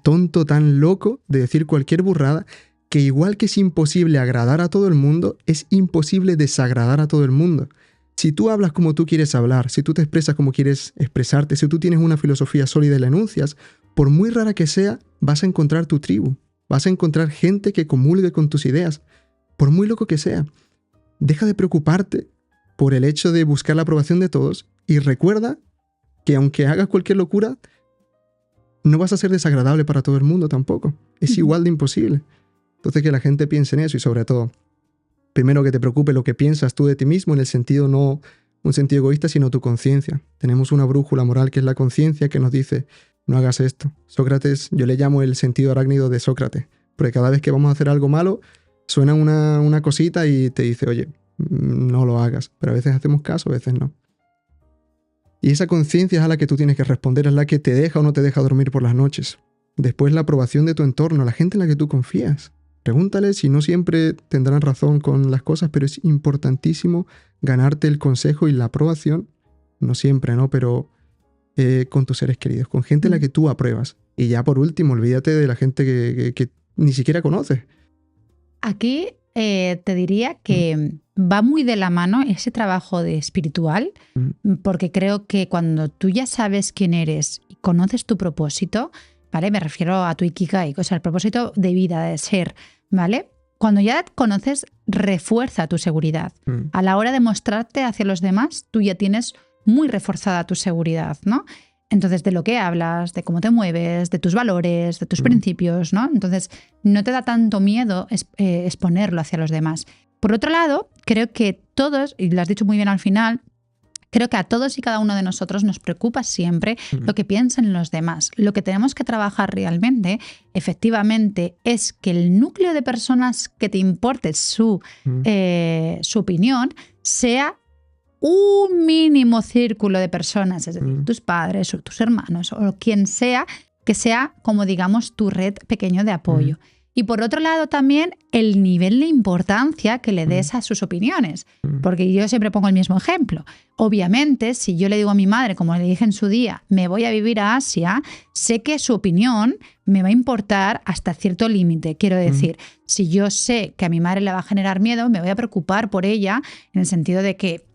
tonto, tan loco de decir cualquier burrada, que igual que es imposible agradar a todo el mundo, es imposible desagradar a todo el mundo. Si tú hablas como tú quieres hablar, si tú te expresas como quieres expresarte, si tú tienes una filosofía sólida y la enuncias, por muy rara que sea, vas a encontrar tu tribu. Vas a encontrar gente que comulgue con tus ideas, por muy loco que sea. Deja de preocuparte por el hecho de buscar la aprobación de todos y recuerda que aunque hagas cualquier locura, no vas a ser desagradable para todo el mundo tampoco. Es igual de imposible. Entonces que la gente piense en eso y sobre todo, primero que te preocupe lo que piensas tú de ti mismo en el sentido no un sentido egoísta, sino tu conciencia. Tenemos una brújula moral que es la conciencia que nos dice no hagas esto. Sócrates, yo le llamo el sentido arácnido de Sócrates, porque cada vez que vamos a hacer algo malo suena una cosita y te dice, oye, no lo hagas. Pero a veces hacemos caso, a veces no. Y esa conciencia es a la que tú tienes que responder, es la que te deja o no te deja dormir por las noches. Después la aprobación de tu entorno, la gente en la que tú confías. Pregúntale si no siempre tendrán razón con las cosas, pero es importantísimo ganarte el consejo y la aprobación, no siempre, ¿no? Pero con tus seres queridos, con gente en la que tú apruebas. Y ya por último, olvídate de la gente que ni siquiera conoces. Aquí te diría que va muy de la mano ese trabajo de espiritual, porque creo que cuando tú ya sabes quién eres y conoces tu propósito, ¿vale? Me refiero a tu Ikigai, o sea, el propósito de vida, de ser, ¿vale? Cuando ya conoces, refuerza tu seguridad. A la hora de mostrarte hacia los demás, tú ya tienes muy reforzada tu seguridad, ¿no? Entonces, de lo que hablas, de cómo te mueves, de tus valores, de tus principios, ¿no? Entonces, no te da tanto miedo exponerlo hacia los demás. Por otro lado, creo que todos, y lo has dicho muy bien al final, creo que a todos y cada uno de nosotros nos preocupa siempre lo que piensan los demás. Lo que tenemos que trabajar realmente, efectivamente, es que el núcleo de personas que te importe su opinión sea un mínimo círculo de personas, es decir, tus padres o tus hermanos o quien sea, que sea, como digamos, tu red pequeño de apoyo. Y por otro lado también el nivel de importancia que le des a sus opiniones. Porque yo siempre pongo el mismo ejemplo. Obviamente, si yo le digo a mi madre, como le dije en su día, me voy a vivir a Asia, sé que su opinión me va a importar hasta cierto límite. Quiero decir, si yo sé que a mi madre le va a generar miedo, me voy a preocupar por ella en el sentido de que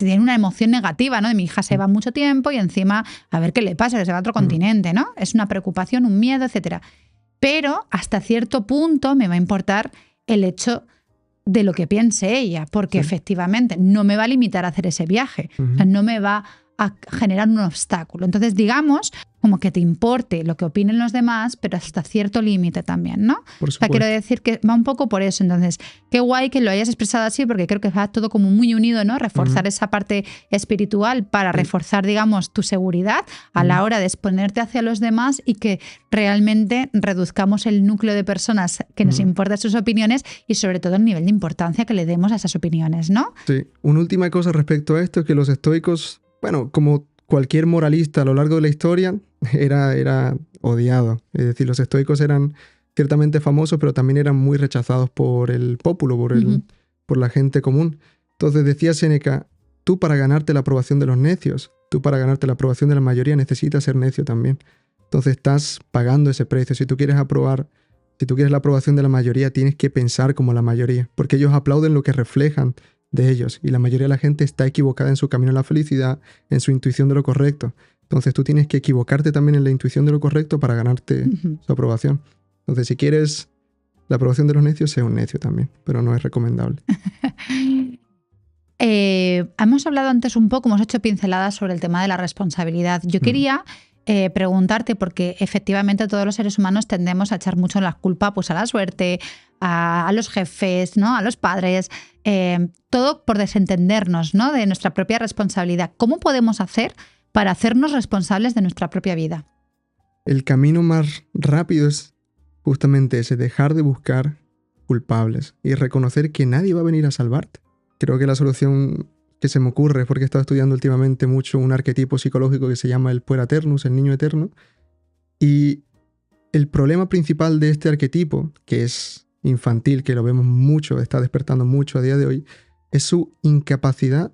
tiene una emoción negativa, ¿no? De mi hija se va mucho tiempo y encima a ver qué le pasa, que se va a otro continente, ¿no? Es una preocupación, un miedo, etcétera. Pero hasta cierto punto me va a importar el hecho de lo que piense ella, porque efectivamente no me va a limitar a hacer ese viaje, o sea, no me va a generar un obstáculo. Entonces, digamos, como que te importe lo que opinen los demás, pero hasta cierto límite también, ¿no? O sea, quiero decir que va un poco por eso. Entonces, qué guay que lo hayas expresado así, porque creo que va todo como muy unido, ¿no? Reforzar esa parte espiritual para reforzar, digamos, tu seguridad a la hora de exponerte hacia los demás y que realmente reduzcamos el núcleo de personas que nos importan sus opiniones y sobre todo el nivel de importancia que le demos a esas opiniones, ¿no? Sí. Una última cosa respecto a esto es que los estoicos, bueno, como cualquier moralista a lo largo de la historia, era odiado. Es decir, los estoicos eran ciertamente famosos, pero también eran muy rechazados por el pópulo, por la gente común. Entonces decía Séneca, tú para ganarte la aprobación de los necios, tú para ganarte la aprobación de la mayoría necesitas ser necio también. Entonces estás pagando ese precio. Si tú quieres la aprobación de la mayoría, tienes que pensar como la mayoría, porque ellos aplauden lo que reflejan de ellos, y la mayoría de la gente está equivocada en su camino a la felicidad, en su intuición de lo correcto. Entonces tú tienes que equivocarte también en la intuición de lo correcto para ganarte su aprobación. Entonces si quieres la aprobación de los necios, sé un necio también, pero no es recomendable. Hemos hablado antes un poco, hemos hecho pinceladas sobre el tema de la responsabilidad. Yo quería preguntarte, porque efectivamente todos los seres humanos tendemos a echar mucho la culpa pues, a la suerte, a los jefes, ¿no? A los padres, todo por desentendernos, ¿no? De nuestra propia responsabilidad. ¿Cómo podemos hacer para hacernos responsables de nuestra propia vida? El camino más rápido es justamente ese, dejar de buscar culpables y reconocer que nadie va a venir a salvarte. Creo que la solución que se me ocurre, porque he estado estudiando últimamente mucho un arquetipo psicológico que se llama el puer eternus, el niño eterno, y el problema principal de este arquetipo, que es infantil, que lo vemos mucho, está despertando mucho a día de hoy, es su incapacidad,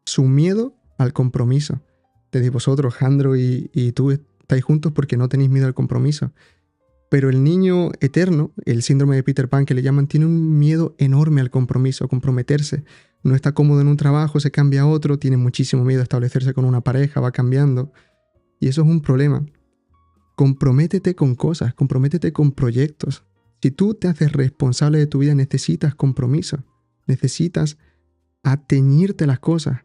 su miedo al compromiso. Te digo, vosotros, Jandro y tú estáis juntos porque no tenéis miedo al compromiso. Pero el niño eterno, el síndrome de Peter Pan que le llaman, tiene un miedo enorme al compromiso, a comprometerse. No está cómodo en un trabajo, se cambia a otro, tiene muchísimo miedo a establecerse con una pareja, va cambiando. Y eso es un problema. Comprométete con cosas, comprométete con proyectos. Si tú te haces responsable de tu vida, necesitas compromiso. Necesitas atañirte las cosas.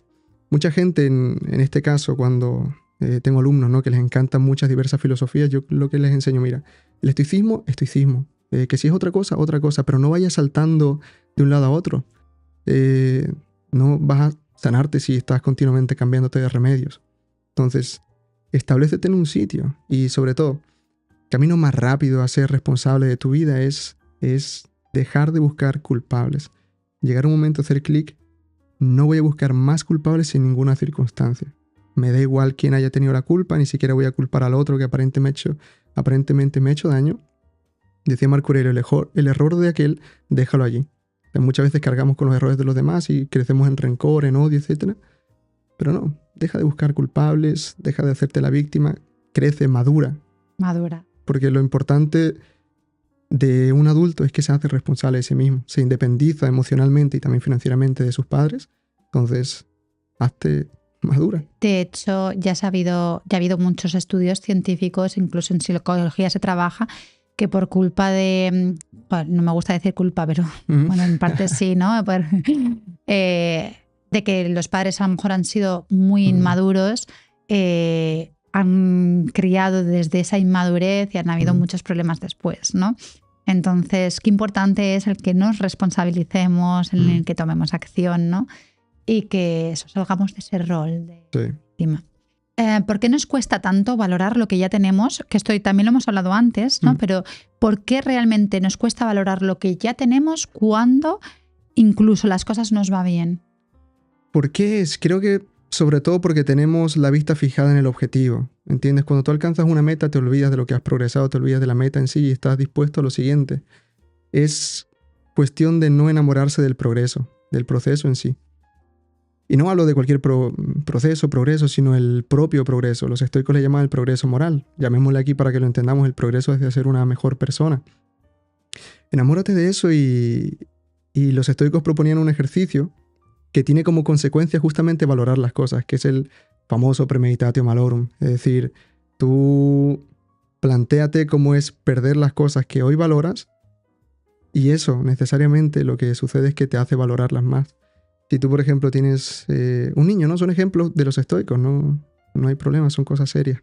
Mucha gente, en este caso, cuando tengo alumnos, ¿no?, que les encantan muchas diversas filosofías. Yo lo que les enseño, mira, el estoicismo, estoicismo. Que si es otra cosa, pero no vayas saltando de un lado a otro. No vas a sanarte si estás continuamente cambiándote de remedios. Entonces, establécete en un sitio y sobre todo, el camino más rápido a ser responsable de tu vida es dejar de buscar culpables. Llegar un momento a hacer clic, no voy a buscar más culpables en ninguna circunstancia. Me da igual quién haya tenido la culpa, ni siquiera voy a culpar al otro que aparentemente me ha hecho daño. Decía Marco Aurelio, el error de aquel, déjalo allí. O sea, muchas veces cargamos con los errores de los demás y crecemos en rencor, en odio, etc. Pero no, deja de buscar culpables, deja de hacerte la víctima, crece, madura. Madura. Porque lo importante de un adulto es que se hace responsable de sí mismo, se independiza emocionalmente y también financieramente de sus padres. Entonces, hazte madura. De hecho, ya ha habido muchos estudios científicos, incluso en psicología se trabaja, que por culpa de, bueno, no me gusta decir culpa, pero bueno, en parte sí, ¿no? De que los padres a lo mejor han sido muy inmaduros, han criado desde esa inmadurez y han habido muchos problemas después, ¿no? Entonces, qué importante es el que nos responsabilicemos, en el que tomemos acción, ¿no? Y que salgamos de ese rol de víctima. ¿Por qué nos cuesta tanto valorar lo que ya tenemos? Que esto también lo hemos hablado antes, ¿no? Pero ¿por qué realmente nos cuesta valorar lo que ya tenemos cuando incluso las cosas nos va bien? ¿Por qué es? Creo que sobre todo porque tenemos la vista fijada en el objetivo. ¿Entiendes? Cuando tú alcanzas una meta te olvidas de lo que has progresado, te olvidas de la meta en sí y estás dispuesto a lo siguiente. Es cuestión de no enamorarse del progreso, del proceso en sí. Y no hablo de cualquier progreso, sino el propio progreso. Los estoicos le llaman el progreso moral. Llamémosle aquí para que lo entendamos, el progreso es de ser una mejor persona. Enamórate de eso y los estoicos proponían un ejercicio que tiene como consecuencia justamente valorar las cosas, que es el famoso premeditatio malorum. Es decir, tú plantéate cómo es perder las cosas que hoy valoras y eso necesariamente lo que sucede es que te hace valorarlas más. Si tú, por ejemplo, tienes un niño, ¿no? Son ejemplos de los estoicos, no hay problema, son cosas serias.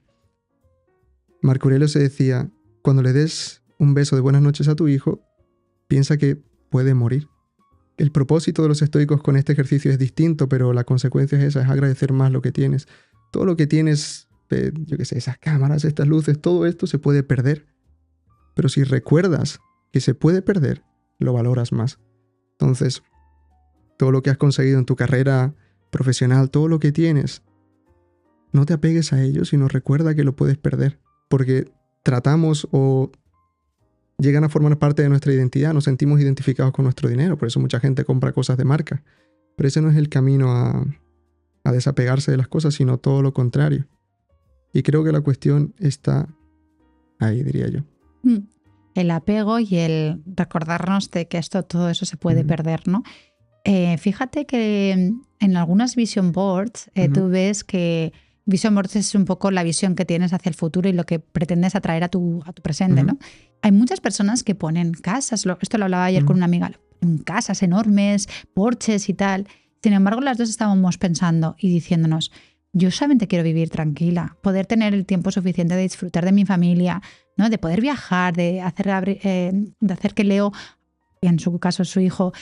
Marco Aurelio se decía, cuando le des un beso de buenas noches a tu hijo, piensa que puede morir. El propósito de los estoicos con este ejercicio es distinto, pero la consecuencia es esa, es agradecer más lo que tienes. Todo lo que tienes, yo qué sé, esas cámaras, estas luces, todo esto se puede perder. Pero si recuerdas que se puede perder, lo valoras más. Entonces, todo lo que has conseguido en tu carrera profesional, todo lo que tienes, no te apegues a ello, sino recuerda que lo puedes perder. Porque tratamos o llegan a formar parte de nuestra identidad, nos sentimos identificados con nuestro dinero, por eso mucha gente compra cosas de marca. Pero ese no es el camino a desapegarse de las cosas, sino todo lo contrario. Y creo que la cuestión está ahí, diría yo. El apego y el recordarnos de que todo eso se puede perder, ¿no? Fíjate que en algunas vision boards tú ves que vision boards es un poco la visión que tienes hacia el futuro y lo que pretendes atraer a tu presente, ¿no? Hay muchas personas que ponen casas, esto lo hablaba ayer con una amiga, casas enormes, porches y tal. Sin embargo, las dos estábamos pensando y diciéndonos, yo solamente quiero vivir tranquila, poder tener el tiempo suficiente de disfrutar de mi familia, ¿no? De poder viajar, de hacer que Leo, y en su caso su hijo,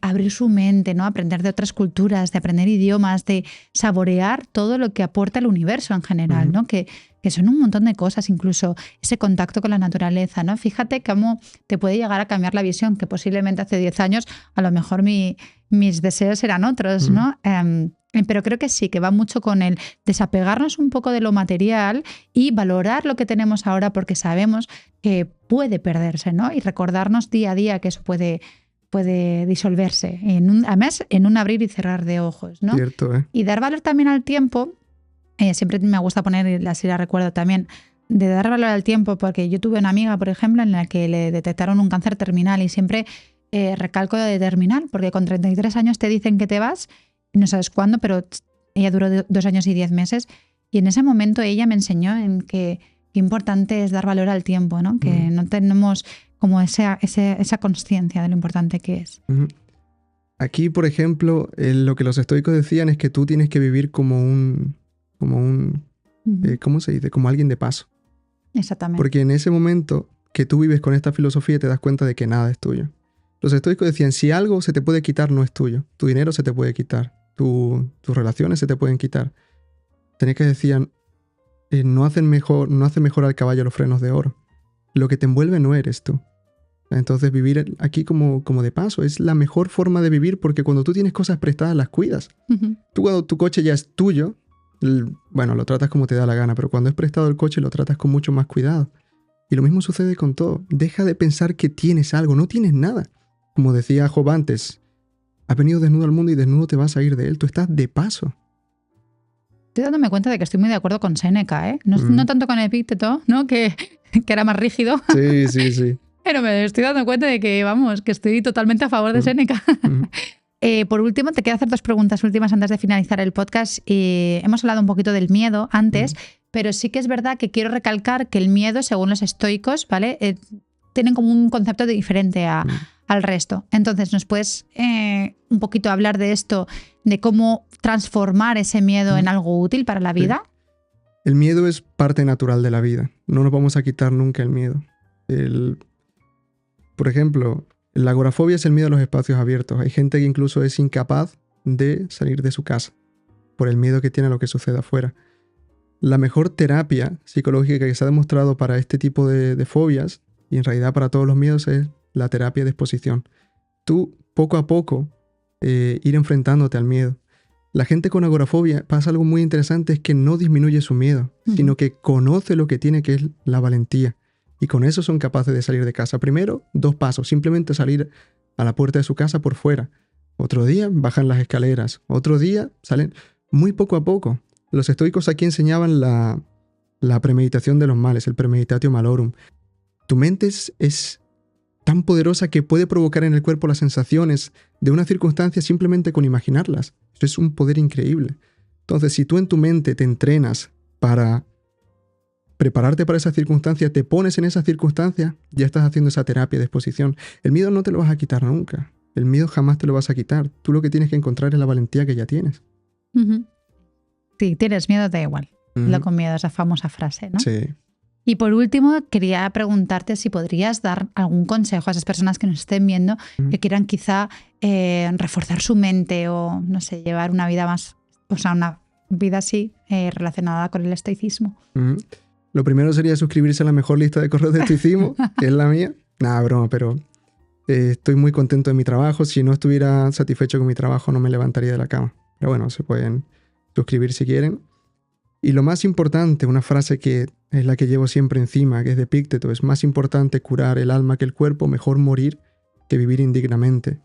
abrir su mente, ¿no? Aprender de otras culturas, de aprender idiomas, de saborear todo lo que aporta el universo en general, ¿no? Que son un montón de cosas, incluso ese contacto con la naturaleza, ¿no? Fíjate cómo te puede llegar a cambiar la visión, que posiblemente hace 10 años a lo mejor mis deseos eran otros, ¿no? Pero creo que sí, que va mucho con el desapegarnos un poco de lo material y valorar lo que tenemos ahora porque sabemos que puede perderse, ¿no? Y recordarnos día a día que eso puede disolverse, además en un abrir y cerrar de ojos, ¿no? Cierto, ¿eh? Y dar valor también al tiempo, siempre me gusta poner, así la recuerdo también, de dar valor al tiempo, porque yo tuve una amiga, por ejemplo, en la que le detectaron un cáncer terminal y siempre recalco de terminal, porque con 33 años te dicen que te vas, no sabes cuándo, pero ella duró 2 años y 10 meses y en ese momento ella me enseñó en que importante es dar valor al tiempo, ¿no? Que no tenemos como esa consciencia de lo importante que es. Aquí, por ejemplo, lo que los estoicos decían es que tú tienes que vivir como un ¿cómo se dice? Como alguien de paso. Exactamente. Porque en ese momento que tú vives con esta filosofía te das cuenta de que nada es tuyo. Los estoicos decían, si algo se te puede quitar, no es tuyo. Tu dinero se te puede quitar. Tus relaciones se te pueden quitar. Tenés decían, no hace mejor al caballo los frenos de oro. Lo que te envuelve no eres tú. Entonces vivir aquí como de paso es la mejor forma de vivir, porque cuando tú tienes cosas prestadas las cuidas. Tú cuando tu coche ya es tuyo, bueno, lo tratas como te da la gana, pero cuando es prestado el coche lo tratas con mucho más cuidado. Y lo mismo sucede con todo. Deja de pensar que tienes algo, no tienes nada. Como decía Job antes, has venido desnudo al mundo y desnudo te vas a ir de él. Tú estás de paso. Estoy dándome cuenta de que estoy muy de acuerdo con Séneca, ¿eh? No tanto con Epicteto, ¿no? Que era más rígido. Sí. Pero me estoy dando cuenta de que, vamos, que estoy totalmente a favor de Séneca. Por último, te quiero hacer 2 preguntas últimas antes de finalizar el podcast. Hemos hablado un poquito del miedo antes, pero sí que es verdad que quiero recalcar que el miedo, según los estoicos, ¿vale? Tienen como un concepto diferente al resto. Entonces, ¿nos puedes un poquito hablar de esto, de cómo transformar ese miedo en algo útil para la vida? Sí. El miedo es parte natural de la vida. No nos vamos a quitar nunca el miedo. Por ejemplo, la agorafobia es el miedo a los espacios abiertos. Hay gente que incluso es incapaz de salir de su casa por el miedo que tiene a lo que sucede afuera. La mejor terapia psicológica que se ha demostrado para este tipo de fobias, y en realidad para todos los miedos, es la terapia de exposición. Tú, poco a poco, ir enfrentándote al miedo. La gente con agorafobia pasa algo muy interesante, es que no disminuye su miedo, sino que conoce lo que tiene, que es la valentía. Y con eso son capaces de salir de casa. Primero, 2 pasos, simplemente salir a la puerta de su casa por fuera. Otro día, bajan las escaleras. Otro día, salen muy poco a poco. Los estoicos aquí enseñaban la premeditación de los males, el premeditatio malorum. Tu mente es tan poderosa que puede provocar en el cuerpo las sensaciones de una circunstancia simplemente con imaginarlas. Eso es un poder increíble. Entonces, si tú en tu mente te entrenas para prepararte para esa circunstancia, te pones en esa circunstancia, ya estás haciendo esa terapia de exposición. El miedo no te lo vas a quitar nunca. El miedo jamás te lo vas a quitar. Tú lo que tienes que encontrar es la valentía que ya tienes. Sí, tienes miedo, da igual. Lo con miedo, esa famosa frase, ¿no? Sí. Y por último, quería preguntarte si podrías dar algún consejo a esas personas que nos estén viendo, que quieran quizá reforzar su mente o, no sé, llevar una vida más, o sea, una vida así relacionada con el estoicismo. Lo primero sería suscribirse a la mejor lista de correos de estoicismo, que es la mía. Nada, broma, pero estoy muy contento de mi trabajo. Si no estuviera satisfecho con mi trabajo, no me levantaría de la cama. Pero bueno, se pueden suscribir si quieren. Y lo más importante, una frase que es la que llevo siempre encima, que es de Epicteto: es más importante curar el alma que el cuerpo, mejor morir que vivir indignamente.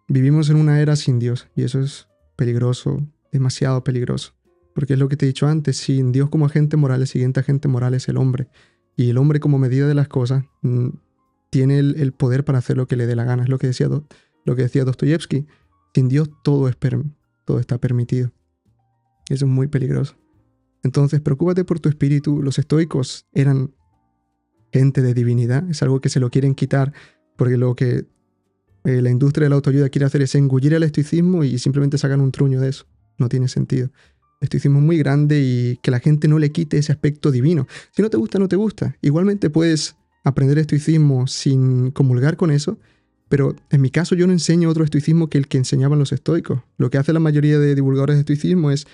Vivimos en una era sin Dios y eso es peligroso, demasiado peligroso. Porque es lo que te he dicho antes, sin Dios como agente moral, el siguiente agente moral es el hombre. Y el hombre, como medida de las cosas, tiene el poder para hacer lo que le dé la gana. Es lo que decía Dostoyevsky. Sin Dios todo está permitido. Eso es muy peligroso. Entonces, preocúpate por tu espíritu. Los estoicos eran gente de divinidad. Es algo que se lo quieren quitar, porque lo que la industria de la autoayuda quiere hacer es engullir el estoicismo y simplemente sacan un truño de eso. No tiene sentido. El estoicismo es muy grande y que la gente no le quite ese aspecto divino. Si no te gusta, no te gusta. Igualmente puedes aprender estoicismo sin comulgar con eso, pero en mi caso yo no enseño otro estoicismo que el que enseñaban los estoicos. Lo que hace la mayoría de divulgadores de estoicismo es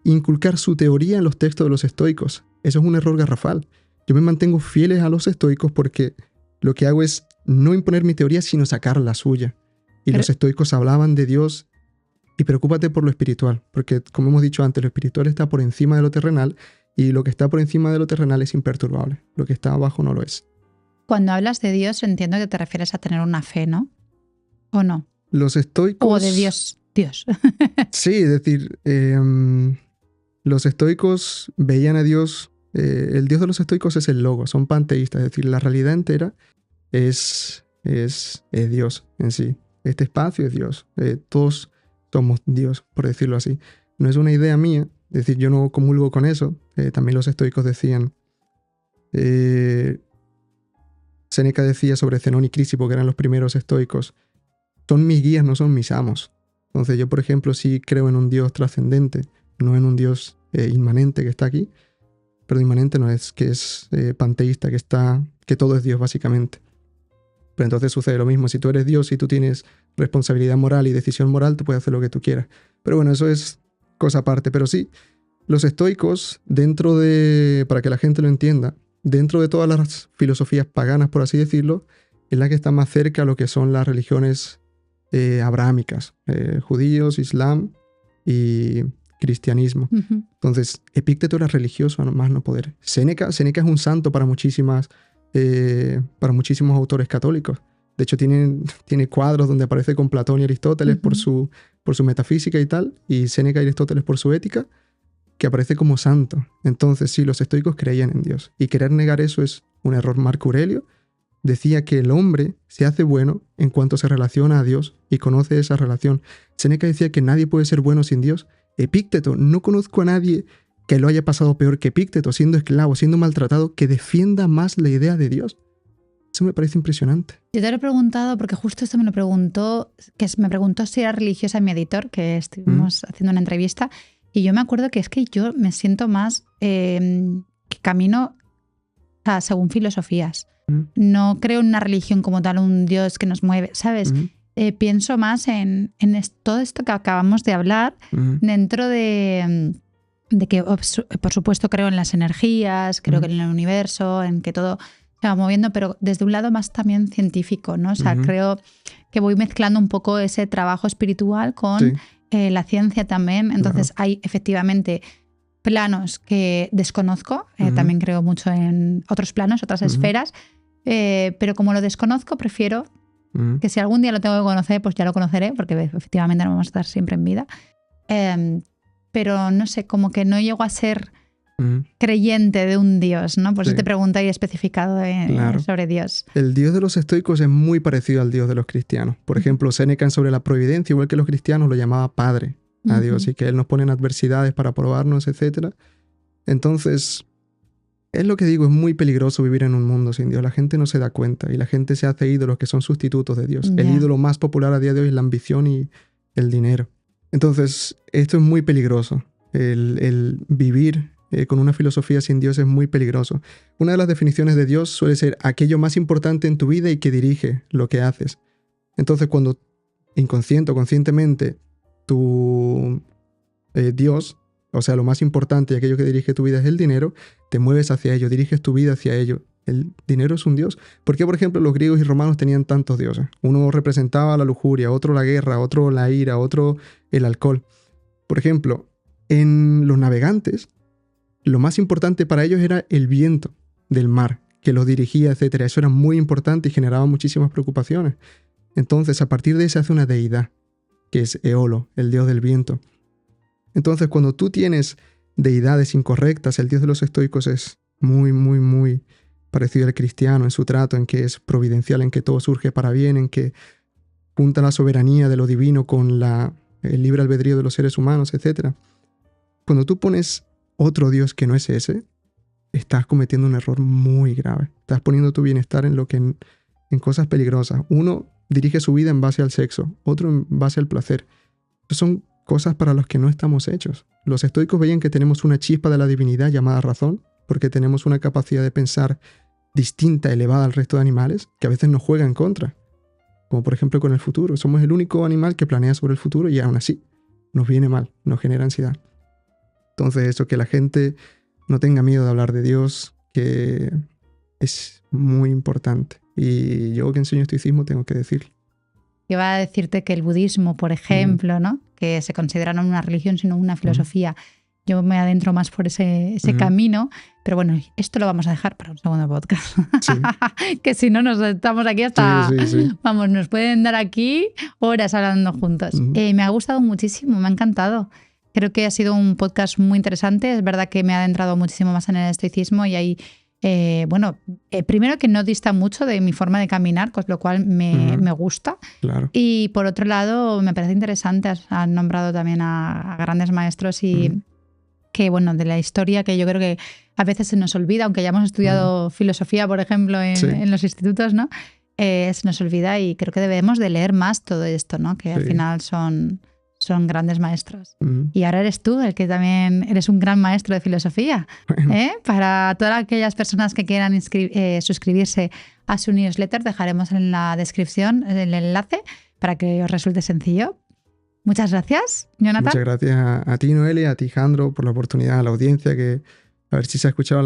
inculcar su teoría en los textos de los estoicos. Eso es un error garrafal. Yo me mantengo fieles a los estoicos porque lo que hago es no imponer mi teoría, sino sacar la suya. Y los estoicos hablaban de Dios. Y preocúpate por lo espiritual, porque como hemos dicho antes, lo espiritual está por encima de lo terrenal y lo que está por encima de lo terrenal es imperturbable. Lo que está abajo no lo es. Cuando hablas de Dios, entiendo que te refieres a tener una fe, ¿no? ¿O no? Los estoicos... O de Dios. Sí, es decir, los estoicos veían a Dios... el Dios de los estoicos es el logos, son panteístas, es decir, la realidad entera es Dios en sí. Este espacio es Dios. Todos somos Dios, por decirlo así. No es una idea mía, es decir, yo no comulgo con eso. También los estoicos decían... Séneca decía sobre Zenón y Crisipo, que eran los primeros estoicos: son mis guías, no son mis amos. Entonces yo, por ejemplo, sí creo en un Dios trascendente, no en un Dios inmanente que está aquí. Pero inmanente no es, que es panteísta, que todo es Dios básicamente. Pero entonces sucede lo mismo. Si tú eres Dios y tú tienes responsabilidad moral y decisión moral, tú puedes hacer lo que tú quieras. Pero bueno, eso es cosa aparte. Pero sí, los estoicos, para que la gente lo entienda, dentro de todas las filosofías paganas, por así decirlo, es la que está más cerca a lo que son las religiones abrahámicas, judíos, islam y cristianismo. Ujú. Entonces, Epícteto era religioso a más no poder. Séneca es un santo para muchísimos autores católicos. De hecho, tiene cuadros donde aparece con Platón y Aristóteles por su metafísica y tal, y Séneca y Aristóteles por su ética, que aparece como santo. Entonces, sí, los estoicos creían en Dios. Y querer negar eso es un error. Marco Aurelio decía que el hombre se hace bueno en cuanto se relaciona a Dios y conoce esa relación. Séneca decía que nadie puede ser bueno sin Dios. Epícteto, no conozco a nadie que lo haya pasado peor que Epícteto, siendo esclavo, siendo maltratado, que defienda más la idea de Dios. Eso me parece impresionante. Yo te lo he preguntado porque justo esto me preguntó si era religiosa mi editor, que estuvimos haciendo una entrevista, y yo me acuerdo que es que yo me siento más que camino según filosofías. No creo en una religión como tal, un Dios que nos mueve, ¿sabes? Pienso más en todo esto que acabamos de hablar, dentro de que, por supuesto, creo en las energías, creo que en el universo, en que todo se va moviendo, pero desde un lado más también científico, ¿no? O sea, creo que voy mezclando un poco ese trabajo espiritual con la ciencia también. Entonces, hay efectivamente planos que desconozco, también creo mucho en otros planos, otras esferas, pero como lo desconozco, prefiero que si algún día lo tengo que conocer, pues ya lo conoceré, porque efectivamente no vamos a estar siempre en vida. Pero no sé, como que no llego a ser creyente de un Dios, ¿no? Por eso te pregunto ahí especificado sobre Dios. El Dios de los estoicos es muy parecido al Dios de los cristianos. Por ejemplo, Séneca sobre la providencia, igual que los cristianos, lo llamaba Padre a Dios, y que Él nos pone en adversidades para probarnos, etc. Entonces, es lo que digo, es muy peligroso vivir en un mundo sin Dios. La gente no se da cuenta y la gente se hace ídolos que son sustitutos de Dios. El ídolo más popular a día de hoy es la ambición y el dinero. Entonces, esto es muy peligroso. El vivir con una filosofía sin Dios es muy peligroso. Una de las definiciones de Dios suele ser aquello más importante en tu vida y que dirige lo que haces. Entonces, cuando inconsciente o conscientemente tu Dios, o sea, lo más importante y aquello que dirige tu vida es el dinero, te mueves hacia ello, diriges tu vida hacia ello. El dinero es un dios. ¿Por qué, por ejemplo, los griegos y romanos tenían tantos dioses? Uno representaba la lujuria, otro la guerra, otro la ira, otro el alcohol. Por ejemplo, en los navegantes, lo más importante para ellos era el viento del mar, que los dirigía, etc. Eso era muy importante y generaba muchísimas preocupaciones. Entonces, a partir de ahí se hace una deidad, que es Eolo, el dios del viento. Entonces, cuando tú tienes deidades incorrectas, el Dios de los estoicos es muy, muy, muy parecido al cristiano en su trato, en que es providencial, en que todo surge para bien, en que junta la soberanía de lo divino con el libre albedrío de los seres humanos, etc. Cuando tú pones otro Dios que no es ese, estás cometiendo un error muy grave. Estás poniendo tu bienestar en cosas peligrosas. Uno dirige su vida en base al sexo, otro en base al placer. Esas son cosas para las que no estamos hechos. Los estoicos veían que tenemos una chispa de la divinidad llamada razón, porque tenemos una capacidad de pensar distinta, elevada al resto de animales, que a veces nos juega en contra. Como por ejemplo con el futuro. Somos el único animal que planea sobre el futuro y aún así nos viene mal, nos genera ansiedad. Entonces eso, que la gente no tenga miedo de hablar de Dios, que es muy importante. Y yo que enseño estoicismo tengo que decirlo. Iba a decirte que el budismo, por ejemplo, ¿no? Que se considera no una religión, sino una filosofía. Yo me adentro más por ese camino, pero bueno, esto lo vamos a dejar para un segundo podcast. Sí. Que si no nos estamos aquí hasta... Sí. Vamos, nos pueden dar aquí horas hablando juntos. Me ha gustado muchísimo, me ha encantado. Creo que ha sido un podcast muy interesante. Es verdad que me ha adentrado muchísimo más en el estoicismo y ahí... primero que no dista mucho de mi forma de caminar, con lo cual me gusta. Claro. Y por otro lado, me parece interesante, has nombrado también a grandes maestros y que, bueno, de la historia, que yo creo que a veces se nos olvida, aunque ya hemos estudiado filosofía, por ejemplo, en los institutos, ¿no? Se nos olvida y creo que debemos de leer más todo esto, ¿no? Que al final son son grandes maestros. Ujú. Y ahora eres tú el que también eres un gran maestro de filosofía. Bueno, Para todas aquellas personas que quieran suscribirse a su newsletter, dejaremos en la descripción el enlace para que os resulte sencillo. Muchas gracias, Jonathan. muchas gracias a ti, Noelia, a ti, Jandro, por la oportunidad, a la audiencia, que a ver si se ha escuchado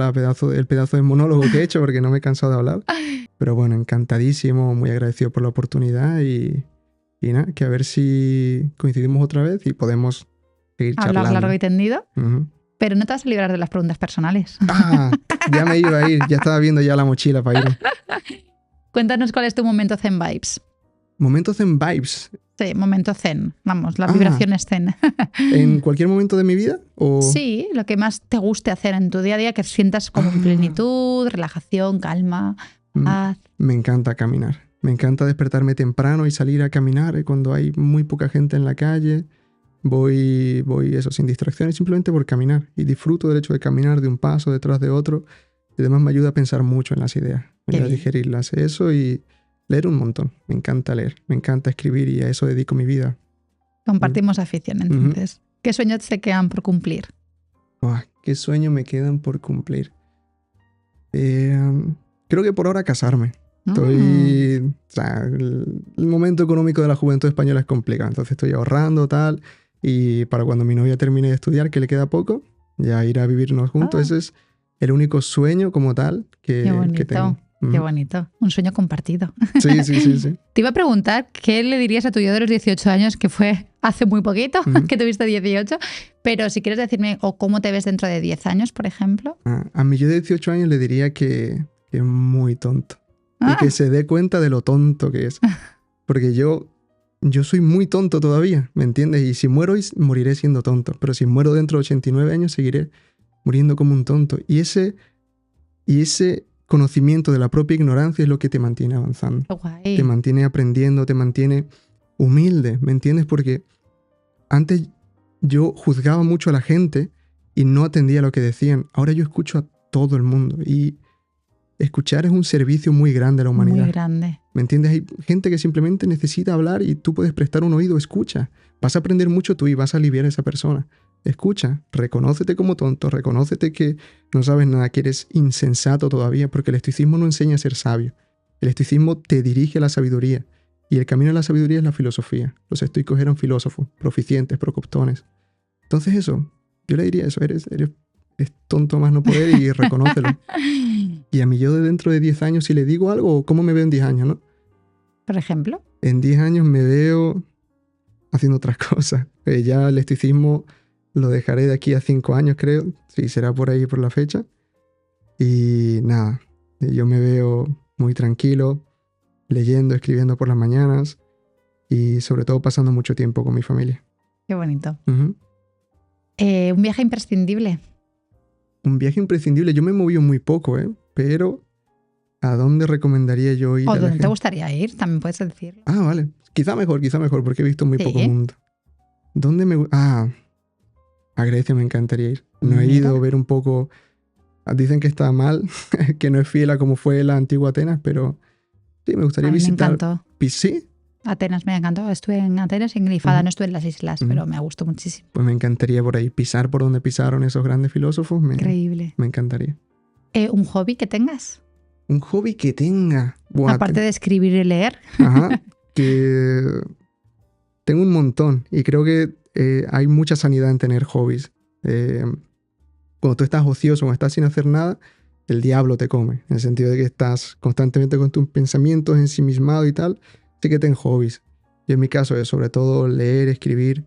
el pedazo de monólogo que he hecho, porque no me he cansado de hablar. Pero bueno, encantadísimo, muy agradecido por la oportunidad y nada, que a ver si coincidimos otra vez y podemos seguir Hablar charlando. largo y tendido. Ujú. Pero no te vas a librar de las preguntas personales. Ah, ya me iba a ir, ya estaba viendo ya la mochila para ir. Cuéntanos cuál es tu momento Zen Vibes. Momentos en vibes, Sí, momento Zen. Vamos, las Ah. vibraciones Zen. ¿en cualquier momento de mi vida? O... Sí, lo que más te guste hacer en tu día a día, que sientas como Ah. plenitud, relajación, calma, Mm, paz. Me encanta caminar. Me encanta despertarme temprano y salir a caminar cuando hay muy poca gente en la calle. Voy eso, sin distracciones, simplemente por caminar. Y disfruto del hecho de caminar de un paso detrás de otro. Y además me ayuda a pensar mucho en las ideas, Qué a bien. digerirlas. Eso y leer un montón. Me encanta leer, me encanta escribir y a eso dedico mi vida. Compartimos afición, entonces. ¿Qué sueños te quedan por cumplir? Uah, ¿qué sueños me quedan por cumplir? Creo que por ahora casarme. O sea, el momento económico de la juventud española es complicado, entonces estoy ahorrando, tal, y para cuando mi novia termine de estudiar, que le queda poco, ya ir a vivirnos juntos. Ah. Ese es el único sueño como tal Qué que bonito, tengo. Ujú. qué bonito. Un sueño compartido. Sí, sí, sí, sí. Te iba a preguntar, ¿qué le dirías a tu yo de los 18 años, que fue hace muy poquito, Ujú. que tuviste 18? Pero si quieres decirme, o cómo te ves dentro de 10 años, por ejemplo. A mi yo de 18 años le diría que es muy tonto. Ah. Y que se dé cuenta de lo tonto que es. Porque yo soy muy tonto todavía, ¿me entiendes? Y si muero hoy, moriré siendo tonto. Pero si muero dentro de 89 años, seguiré muriendo como un tonto. Y ese conocimiento de la propia ignorancia es lo que te mantiene avanzando. Qué guay. Te mantiene aprendiendo, te mantiene humilde, ¿me entiendes? Porque antes yo juzgaba mucho a la gente y no atendía a lo que decían. Ahora yo escucho a todo el mundo y escuchar es un servicio muy grande a la humanidad. Muy grande. ¿Me entiendes? Hay gente que simplemente necesita hablar y tú puedes prestar un oído, escucha. Vas a aprender mucho tú y vas a aliviar a esa persona. Escucha, reconócete como tonto, reconócete que no sabes nada, que eres insensato todavía, porque el estoicismo no enseña a ser sabio. El estoicismo te dirige a la sabiduría. Y el camino a la sabiduría es la filosofía. Los estoicos eran filósofos, proficientes, procoptones. Entonces eso, yo le diría eso, eres tonto a más no poder y reconócelo. Y a mí yo de dentro de 10 años, si le digo algo, ¿cómo me veo en 10 años, no? Por ejemplo. En 10 años me veo haciendo otras cosas. Ya el estoicismo lo dejaré de aquí a 5 años, creo. Sí, será por ahí por la fecha. Y nada, yo me veo muy tranquilo, leyendo, escribiendo por las mañanas y sobre todo pasando mucho tiempo con mi familia. Qué bonito. Ujú. Un viaje imprescindible. Un viaje imprescindible. Yo me he movido muy poco, pero ¿a dónde recomendaría yo ir ¿O a la dónde te gente? gustaría ir? También puedes decirlo. Ah, vale. Quizá mejor, porque he visto muy Sí. poco mundo. ¿Dónde me... a Grecia me encantaría ir. No he Mira. ido a ver un poco... Dicen que está mal, que no es fiel a como fue la antigua Atenas, pero sí, me A gustaría mí me visitar... encantó. Sí, Atenas me encantó. Estuve en Atenas y en Grifada. Ujú. No estuve en las islas, Ujú. pero me gustó muchísimo. pues me encantaría por ahí pisar por donde pisaron esos grandes filósofos. Increíble. Me encantaría. ¿Un hobby que tengas? Un hobby que tenga... Buah, Aparte de escribir y leer. Ajá, que tengo un montón y creo que hay mucha sanidad en tener hobbies. Cuando tú estás ocioso, cuando estás sin hacer nada, el diablo te come, en el sentido de que estás constantemente con tus pensamientos ensimismado y tal. Sí que ten hobbies. Y en mi caso es sobre todo leer, escribir.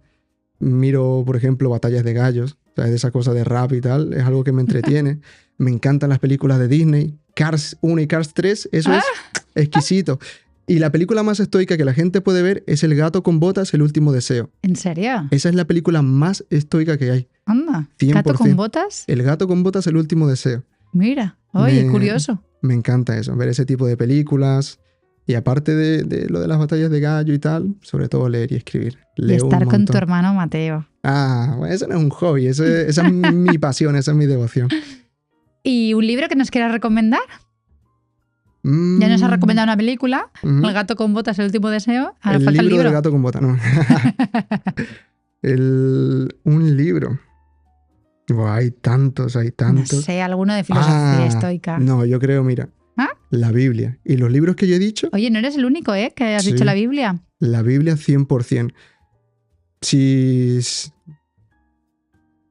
Miro, por ejemplo, batallas de gallos, ¿sabes? De esa cosa de rap y tal, es algo que me entretiene. Me encantan las películas de Disney. Cars 1 y Cars 3, eso es exquisito. Y la película más estoica que la gente puede ver es El gato con botas, el último deseo. ¿En serio? Esa es la película más estoica que hay. Anda. 100%. ¿Gato con botas? El gato con botas, el último deseo. Mira. Oye, curioso. Me encanta eso, ver ese tipo de películas. Y aparte de lo de las batallas de gallo y tal, sobre todo leer y escribir. Y Leo estar un con tu montón. hermano Mateo. Ah, bueno, eso no es un hobby, esa es mi pasión, esa es mi devoción. ¿Y un libro que nos quieras recomendar? Mm, Ya nos has recomendado una película, ujú. El gato con botas, el último deseo. Ahora El falta el libro libro. del gato con botas, no. Un libro. Buah, hay tantos. No sé, alguno de filosofía estoica. No, yo creo, mira, la Biblia. Y los libros que yo he dicho... Oye, no eres el único, que has dicho la Biblia. La Biblia 100%.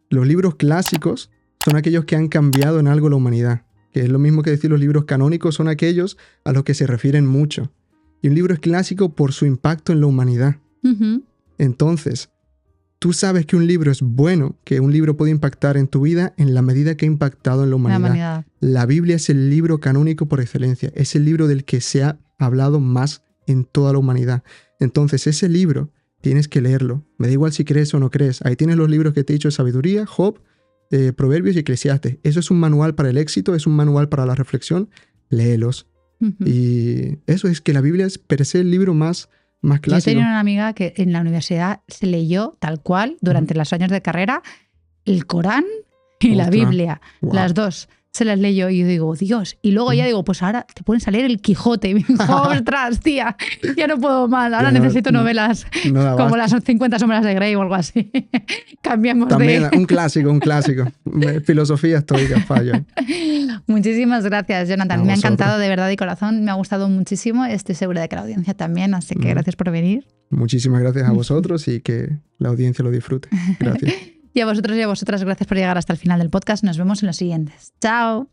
Los libros clásicos son aquellos que han cambiado en algo la humanidad. Que es lo mismo que decir los libros canónicos, son aquellos a los que se refieren mucho. Y un libro es clásico por su impacto en la humanidad. Uh-huh. Entonces, tú sabes que un libro es bueno, que un libro puede impactar en tu vida en la medida que ha impactado en la humanidad. La Biblia es el libro canónico por excelencia. Es el libro del que se ha hablado más en toda la humanidad. Entonces, ese libro tienes que leerlo. Me da igual si crees o no crees. Ahí tienes los libros que te he dicho de sabiduría, Job, Proverbios y Eclesiastes. Eso es un manual para el éxito, es un manual para la reflexión. Léelos. Uh-huh. Y eso es que la Biblia es per se el libro más clásico. Yo tenía una amiga que en la universidad se leyó tal cual durante los años de carrera el Corán y la Biblia. Wow. Las dos se las leyó y yo digo, Dios. Y luego ya digo, pues ahora te pones a leer el Quijote. Y me dijo, ostras, tía, ya no puedo más. Ahora necesito novelas como las 50 sombras de Grey o algo así. Cambiamos también, un clásico. Filosofía estoica, fallo. Muchísimas gracias, Jonathan. Me ha encantado de verdad y corazón. Me ha gustado muchísimo. Estoy segura de que la audiencia también. Así que gracias por venir. Muchísimas gracias a vosotros y que la audiencia lo disfrute. Gracias. Y a vosotros y a vosotras, gracias por llegar hasta el final del podcast. Nos vemos en los siguientes. ¡Chao!